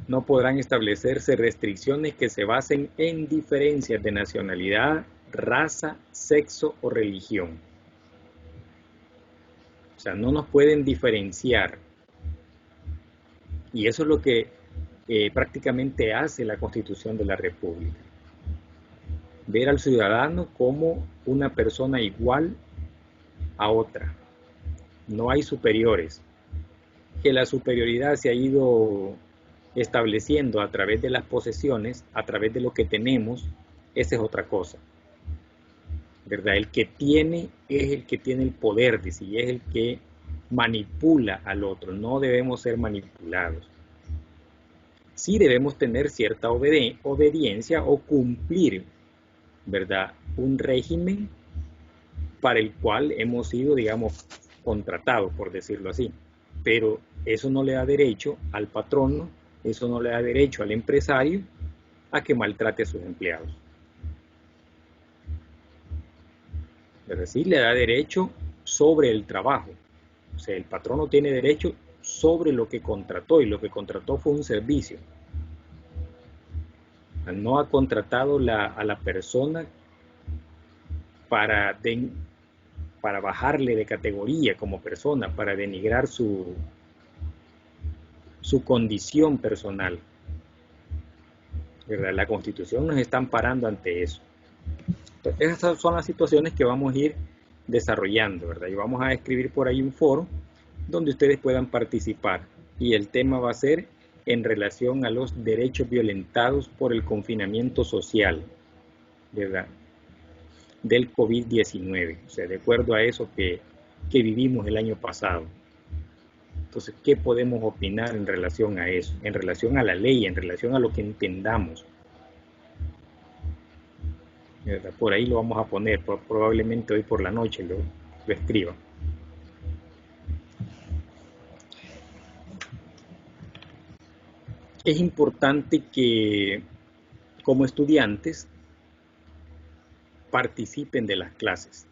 S1: No podrán establecerse restricciones que se basen en diferencias de nacionalidad, raza, sexo o religión. O sea, no nos pueden diferenciar. Y eso es lo que prácticamente hace la Constitución de la República. Ver al ciudadano como una persona igual a otra. No hay superiores. Que la superioridad se ha ido estableciendo a través de las posesiones, a través de lo que tenemos, esa es otra cosa, ¿verdad? El que tiene es el que tiene el poder, dice, y es el que manipula al otro. No debemos ser manipulados. Sí debemos tener cierta obediencia o cumplir, ¿verdad? Un régimen para el cual hemos sido, digamos, contratados, por decirlo así. Pero eso no le da derecho al patrono, eso no le da derecho al empresario a que maltrate a sus empleados. Es decir, le da derecho sobre el trabajo. O sea, el patrono tiene derecho sobre lo que contrató, y lo que contrató fue un servicio. No ha contratado a la persona para bajarle de categoría como persona, para denigrar su condición personal. ¿Verdad? La Constitución nos está amparando ante eso. Entonces, esas son las situaciones que vamos a ir desarrollando, ¿verdad? Y vamos a escribir por ahí un foro donde ustedes puedan participar. Y el tema va a ser en relación a los derechos violentados por el confinamiento social, ¿verdad?, del COVID-19, o sea, de acuerdo a eso que vivimos el año pasado. Entonces, ¿qué podemos opinar en relación a eso? En relación a la ley, en relación a lo que entendamos. ¿Verdad? Por ahí lo vamos a poner, probablemente hoy por la noche lo escriba. Es importante que como estudiantes participen de las clases.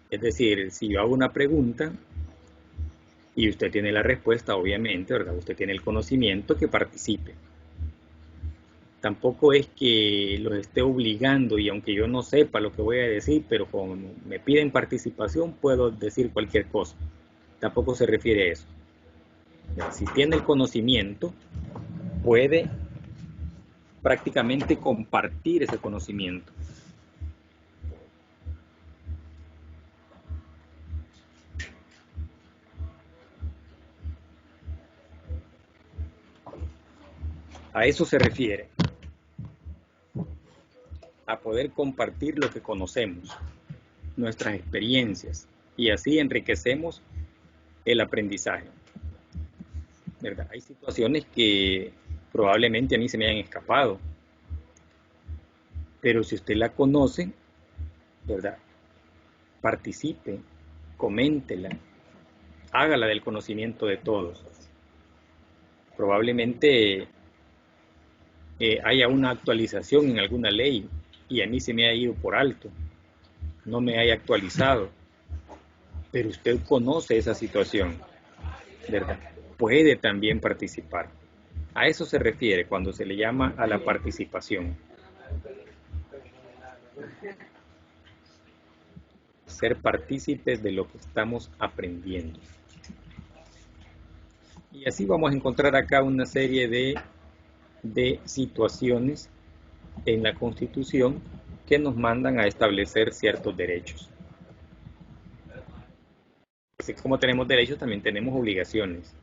S1: Es decir, si yo hago una pregunta y usted tiene la respuesta, obviamente, ¿verdad?, usted tiene el conocimiento, que participe. Tampoco es que los esté obligando, y aunque yo no sepa lo que voy a decir, pero como me piden participación, puedo decir cualquier cosa. Tampoco se refiere a eso. Si tiene el conocimiento, puede prácticamente compartir ese conocimiento. A eso se refiere, a poder compartir lo que conocemos, nuestras experiencias, y así enriquecemos el aprendizaje, ¿verdad? Hay situaciones que probablemente a mí se me hayan escapado, pero si usted la conoce, ¿verdad?, participe, coméntela, hágala del conocimiento de todos. Probablemente haya una actualización en alguna ley y a mí se me ha ido por alto, no me haya actualizado, pero usted conoce esa situación, ¿verdad? Puede también participar. A eso se refiere cuando se le llama a la participación. Ser partícipes de lo que estamos aprendiendo. Y así vamos a encontrar acá una serie de situaciones en la Constitución que nos mandan a establecer ciertos derechos. Así como tenemos derechos, también tenemos obligaciones.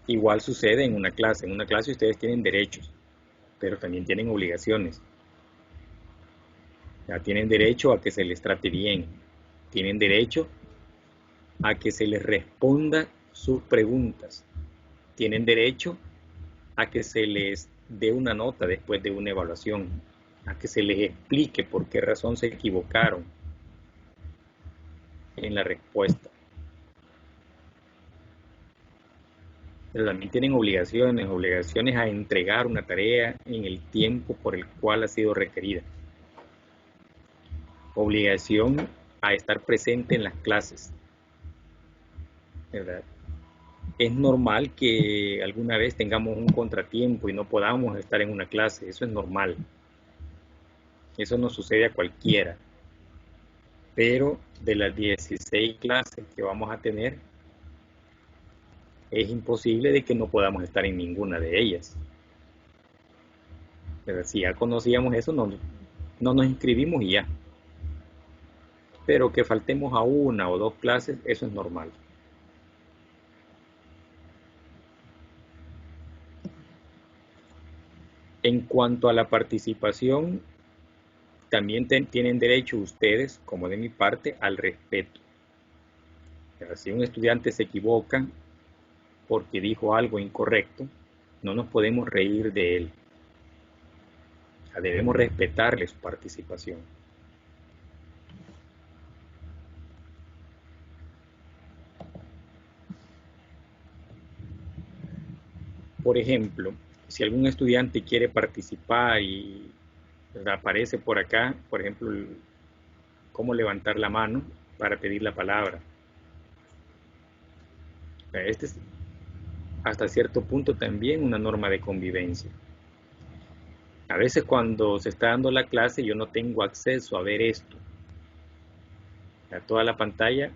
S1: Igual sucede en una clase. En una clase ustedes tienen derechos, pero también tienen obligaciones. Ya tienen derecho a que se les trate bien. Tienen derecho a que se les responda sus preguntas. Tienen derecho a que se les dé una nota después de una evaluación, a que se les explique por qué razón se equivocaron en la respuesta. Pero también tienen obligaciones a entregar una tarea en el tiempo por el cual ha sido requerida. Obligación a estar presente en las clases, ¿verdad? Es normal que alguna vez tengamos un contratiempo y no podamos estar en una clase, eso es normal. Eso nos sucede a cualquiera. Pero de las 16 clases que vamos a tener, es imposible de que no podamos estar en ninguna de ellas. Pero si ya conocíamos eso, no nos inscribimos y ya. Pero que faltemos a una o dos clases, eso es normal. En cuanto a la participación, también tienen derecho ustedes, como de mi parte, al respeto. Si un estudiante se equivoca porque dijo algo incorrecto, no nos podemos reír de él. Debemos respetarle su participación. por ejemplo, si algún estudiante quiere participar y aparece por acá, por ejemplo, cómo levantar la mano para pedir la palabra. Este es hasta cierto punto también una norma de convivencia. A veces cuando se está dando la clase yo no tengo acceso a ver esto. Toda la pantalla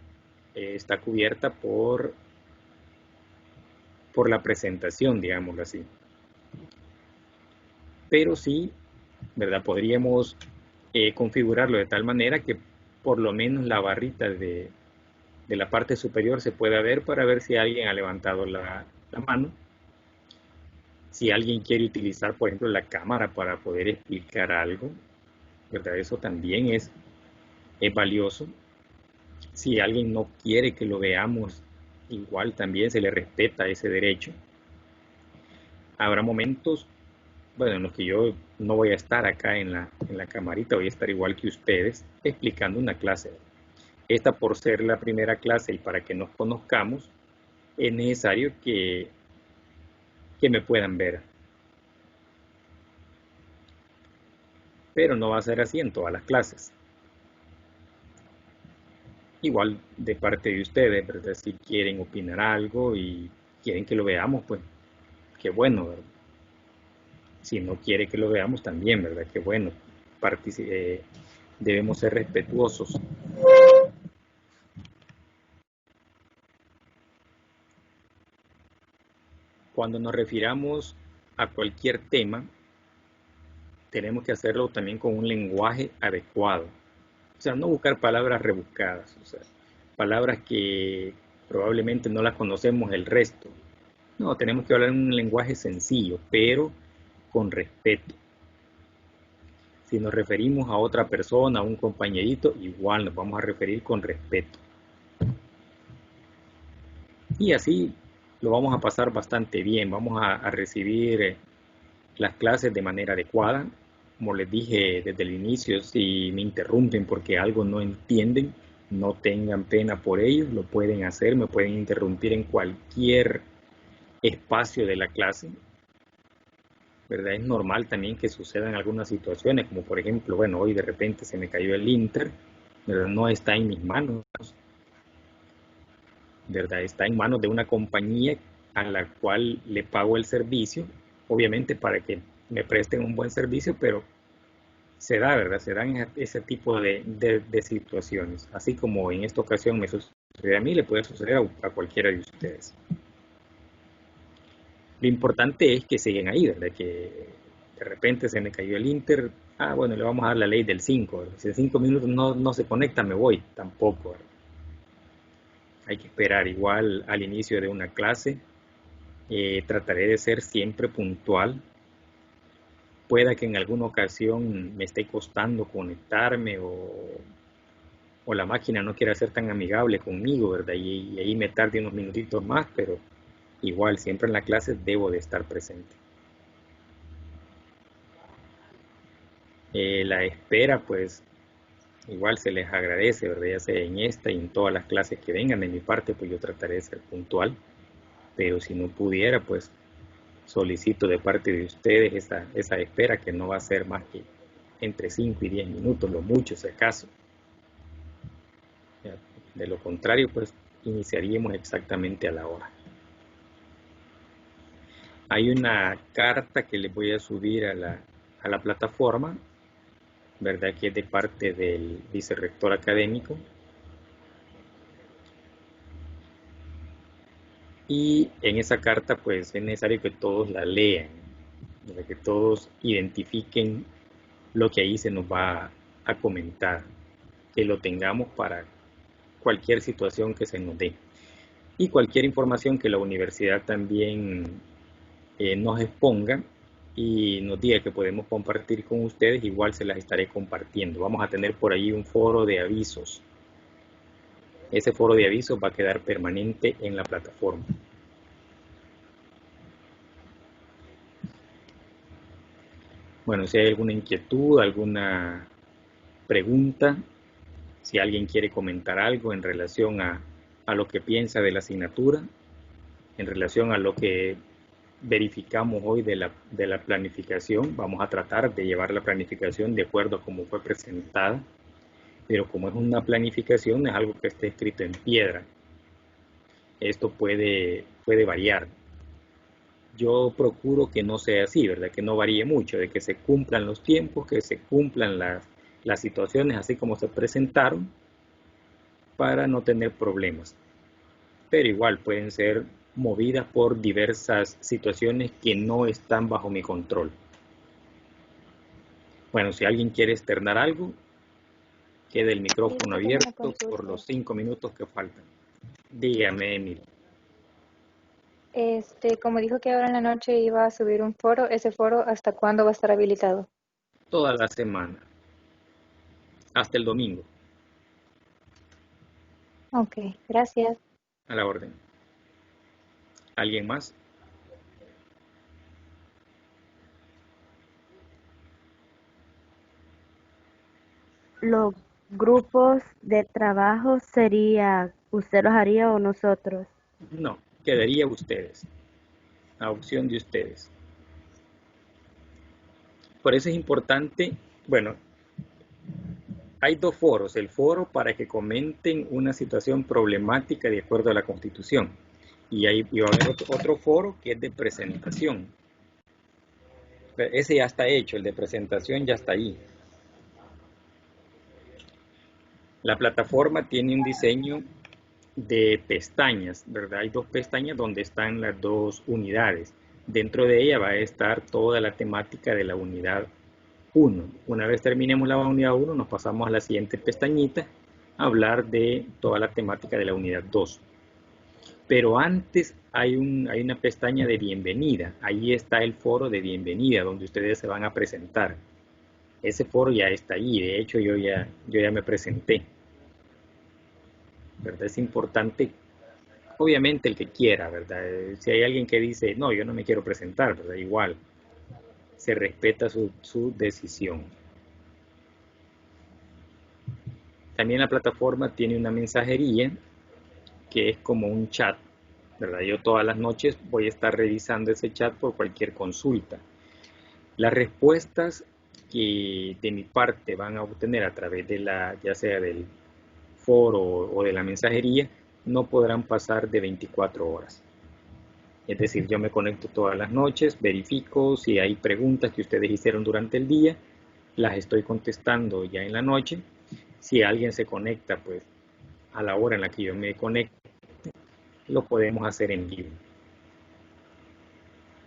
S1: está cubierta por la presentación, digámoslo así. Pero sí, ¿verdad? Podríamos configurarlo de tal manera que por lo menos la barrita de la parte superior se pueda ver para ver si alguien ha levantado la mano. Si alguien quiere utilizar, por ejemplo, la cámara para poder explicar algo, ¿verdad? Eso también es valioso. Si alguien no quiere que lo veamos, igual también se le respeta ese derecho. Habrá momentos, bueno, en los que yo no voy a estar acá en la camarita, voy a estar igual que ustedes, explicando una clase. Esta, por ser la primera clase y para que nos conozcamos, es necesario que me puedan ver. Pero no va a ser así en todas las clases. Igual de parte de ustedes, ¿verdad? Si quieren opinar algo y quieren que lo veamos, pues qué bueno, ¿verdad? Si no quiere que lo veamos también, ¿verdad? Qué bueno. Debemos ser respetuosos. Cuando nos refiramos a cualquier tema, tenemos que hacerlo también con un lenguaje adecuado. O sea, no buscar palabras rebuscadas, o sea, palabras que probablemente no las conocemos el resto. No, tenemos que hablar en un lenguaje sencillo, pero con respeto. Si nos referimos a otra persona, a un compañerito, igual nos vamos a referir con respeto. Y así lo vamos a pasar bastante bien, vamos a recibir las clases de manera adecuada. Como les dije desde el inicio, si me interrumpen porque algo no entienden, no tengan pena por ello, lo pueden hacer, me pueden interrumpir en cualquier espacio de la clase, ¿verdad? Es normal también que sucedan algunas situaciones, como por ejemplo, bueno, hoy de repente se me cayó el Inter, ¿verdad? No está en mis manos, ¿verdad? Está en manos de una compañía a la cual le pago el servicio, obviamente para que me presten un buen servicio, pero se da, ¿verdad? Se dan ese tipo de situaciones. Así como en esta ocasión me sucede a mí, le puede suceder a cualquiera de ustedes. Lo importante es que siguen ahí, ¿verdad? Que de repente se me cayó el Inter, bueno, le vamos a dar la ley del 5, ¿verdad? Si en 5 minutos no se conecta, me voy, tampoco, ¿verdad? Hay que esperar igual al inicio de una clase. Trataré de ser siempre puntual. Pueda que en alguna ocasión me esté costando conectarme o la máquina no quiera ser tan amigable conmigo, ¿verdad? Y ahí me tarde unos minutitos más, pero igual siempre en la clase debo de estar presente. La espera, pues igual se les agradece, ¿verdad? Ya sea en esta y en todas las clases que vengan de mi parte, pues yo trataré de ser puntual. Pero si no pudiera, pues solicito de parte de ustedes esa espera, que no va a ser más que entre 5 y 10 minutos, lo mucho si acaso. De lo contrario, pues iniciaríamos exactamente a la hora. Hay una carta que les voy a subir a la plataforma, ¿verdad? Que es de parte del vicerrector académico. Y en esa carta pues es necesario que todos la lean, ¿verdad? Que todos identifiquen lo que ahí se nos va a comentar, que lo tengamos para cualquier situación que se nos dé. Y cualquier información que la universidad también nos exponga y nos diga que podemos compartir con ustedes, igual se las estaré compartiendo. Vamos a tener por ahí un foro de avisos. Ese foro de avisos va a quedar permanente en la plataforma. Bueno, si hay alguna inquietud, alguna pregunta, si alguien quiere comentar algo en relación a lo que piensa de la asignatura, en relación a lo que verificamos hoy de la planificación. Vamos a tratar de llevar la planificación de acuerdo a cómo fue presentada, pero como es una planificación, es algo que esté escrito en piedra. Esto puede variar. Yo procuro que no sea así, ¿verdad? Que no varíe mucho, de que se cumplan los tiempos, que se cumplan las situaciones así como se presentaron, para no tener problemas. Pero igual pueden ser movidas por diversas situaciones que no están bajo mi control. Bueno, si alguien quiere externar algo, quede el micrófono abierto por los 5 minutos que faltan. Dígame, Emily.
S3: Como dijo que ahora en la noche iba a subir un foro, ¿ese foro hasta cuándo va a estar habilitado?
S1: Toda la semana, hasta el domingo.
S3: Ok, gracias.
S1: A la orden. ¿Alguien más?
S9: Los grupos de trabajo sería, ¿usted los haría o nosotros?
S1: No, quedaría ustedes, a opción de ustedes. Por eso es importante, bueno, hay 2 foros, el foro para que comenten una situación problemática de acuerdo a la Constitución, y va a haber otro foro que es de presentación. Ese ya está hecho, el de presentación ya está ahí. La plataforma tiene un diseño de pestañas, ¿verdad? Hay 2 pestañas donde están las 2 unidades. Dentro de ella va a estar toda la temática de la unidad 1. Una vez terminemos la unidad 1, nos pasamos a la siguiente pestañita a hablar de toda la temática de la unidad 2. Pero antes hay una pestaña de bienvenida. Ahí está el foro de bienvenida, donde ustedes se van a presentar. Ese foro ya está ahí. De hecho, yo ya me presenté, ¿verdad? Es importante, obviamente, el que quiera, ¿verdad? Si hay alguien que dice, no, yo no me quiero presentar, ¿verdad? Igual, se respeta su decisión. También la plataforma tiene una mensajería que es como un chat, ¿verdad? Yo todas las noches voy a estar revisando ese chat por cualquier consulta. Las respuestas que de mi parte van a obtener a través de ya sea del foro o de la mensajería, no podrán pasar de 24 horas. Es decir, yo me conecto todas las noches, verifico si hay preguntas que ustedes hicieron durante el día, las estoy contestando ya en la noche. Si alguien se conecta, pues a la hora en la que yo me conecte, lo podemos hacer en vivo,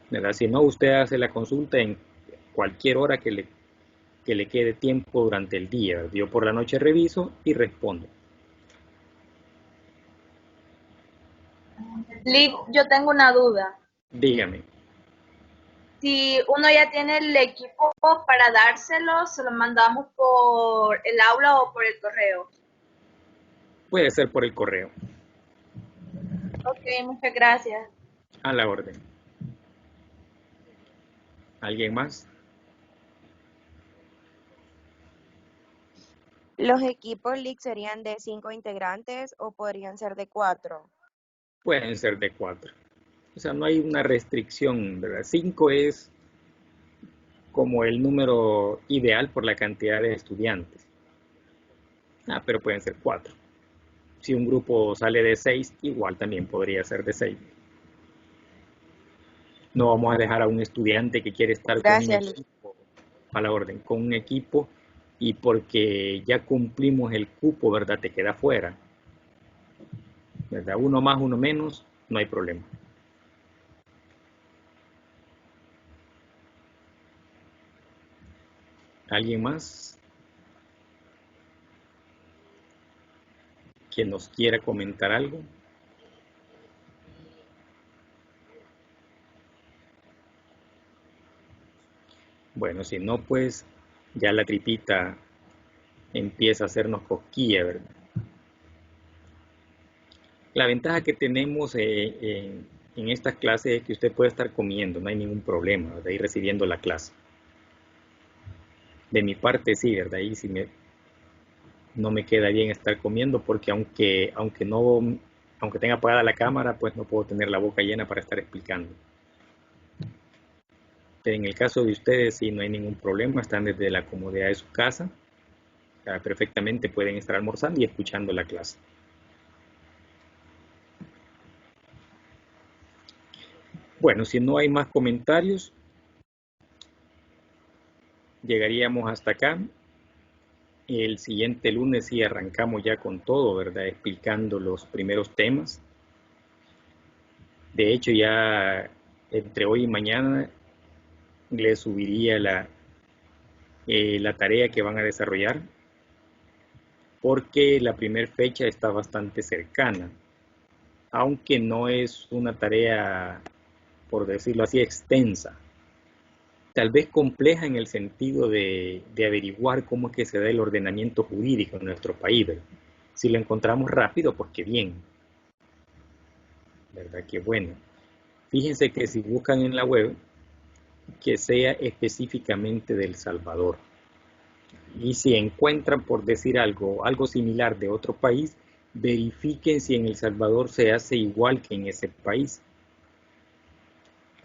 S1: ¿verdad? Si no, usted hace la consulta en cualquier hora que le quede tiempo durante el día. Yo por la noche reviso y respondo.
S2: Lick, yo tengo una duda.
S1: Dígame.
S2: Si uno ya tiene el equipo para dárselo, ¿se lo mandamos por el aula o por el correo?
S1: Puede ser por el correo.
S2: Ok, muchas gracias.
S1: A la orden. ¿Alguien más?
S6: ¿Los equipos LIC serían de 5 integrantes o podrían ser de 4?
S1: Pueden ser de 4. O sea, no hay una restricción, ¿verdad? 5 es como el número ideal por la cantidad de estudiantes. Pero pueden ser 4. Si un grupo sale de 6, igual también podría ser de 6. No vamos a dejar a un estudiante que quiere estar con un equipo, a la orden, con un equipo, y porque ya cumplimos el cupo, ¿verdad? Te queda fuera, ¿verdad? Uno más, uno menos, no hay problema. ¿Alguien más que nos quiera comentar algo? Bueno, si no, pues ya la tripita empieza a hacernos cosquilla, ¿verdad? La ventaja que tenemos en estas clases es que usted puede estar comiendo, no hay ningún problema, ¿verdad? Y recibiendo la clase. De mi parte sí, ¿verdad? Ahí sí no me queda bien estar comiendo, porque aunque tenga apagada la cámara, pues no puedo tener la boca llena para estar explicando. En el caso de ustedes, sí, no hay ningún problema, están desde la comodidad de su casa. O sea, perfectamente pueden estar almorzando y escuchando la clase. Bueno, si no hay más comentarios, llegaríamos hasta acá. El siguiente lunes sí arrancamos ya con todo, ¿verdad? Explicando los primeros temas. De hecho, ya entre hoy y mañana les subiría la tarea que van a desarrollar, porque la primera fecha está bastante cercana, aunque no es una tarea, por decirlo así, extensa. Tal vez compleja en el sentido de averiguar cómo es que se da el ordenamiento jurídico en nuestro país, ¿verdad? Si lo encontramos rápido, pues qué bien, ¿verdad? Qué bueno. Fíjense que si buscan en la web, que sea específicamente de El Salvador. Y si encuentran, por decir algo similar de otro país, verifiquen si en El Salvador se hace igual que en ese país.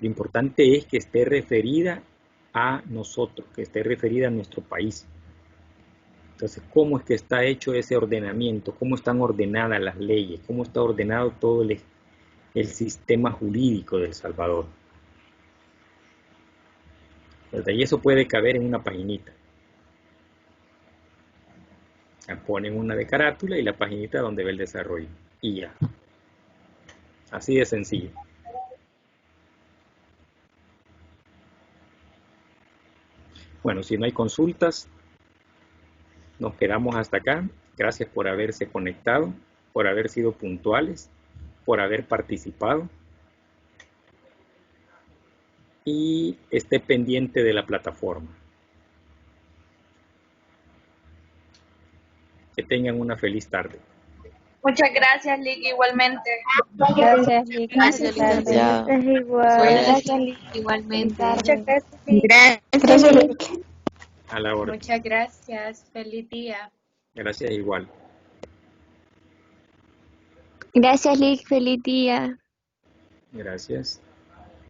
S1: Lo importante es que esté referida a nosotros, que esté referida a nuestro país. Entonces, ¿cómo es que está hecho ese ordenamiento? ¿Cómo están ordenadas las leyes? ¿Cómo está ordenado todo el sistema jurídico de El Salvador? ¿Verdad? Y eso puede caber en una paginita. Ponen una de carátula y la paginita donde ve el desarrollo. Y ya. Así de sencillo. Bueno, si no hay consultas, nos quedamos hasta acá. Gracias por haberse conectado, por haber sido puntuales, por haber participado. Y esté pendiente de la plataforma. Que tengan una feliz tarde.
S2: Muchas gracias, Lick, igualmente.
S3: Gracias, Lick.
S9: Gracias,
S3: Buenas tardes.
S9: igual.
S8: Gracias, Lick, igualmente.
S3: Muchas gracias, Lick.
S5: Gracias, Lick.
S1: A la hora.
S8: Muchas gracias. Feliz día.
S1: Gracias igual.
S9: Gracias, Lick. Feliz día.
S1: Gracias.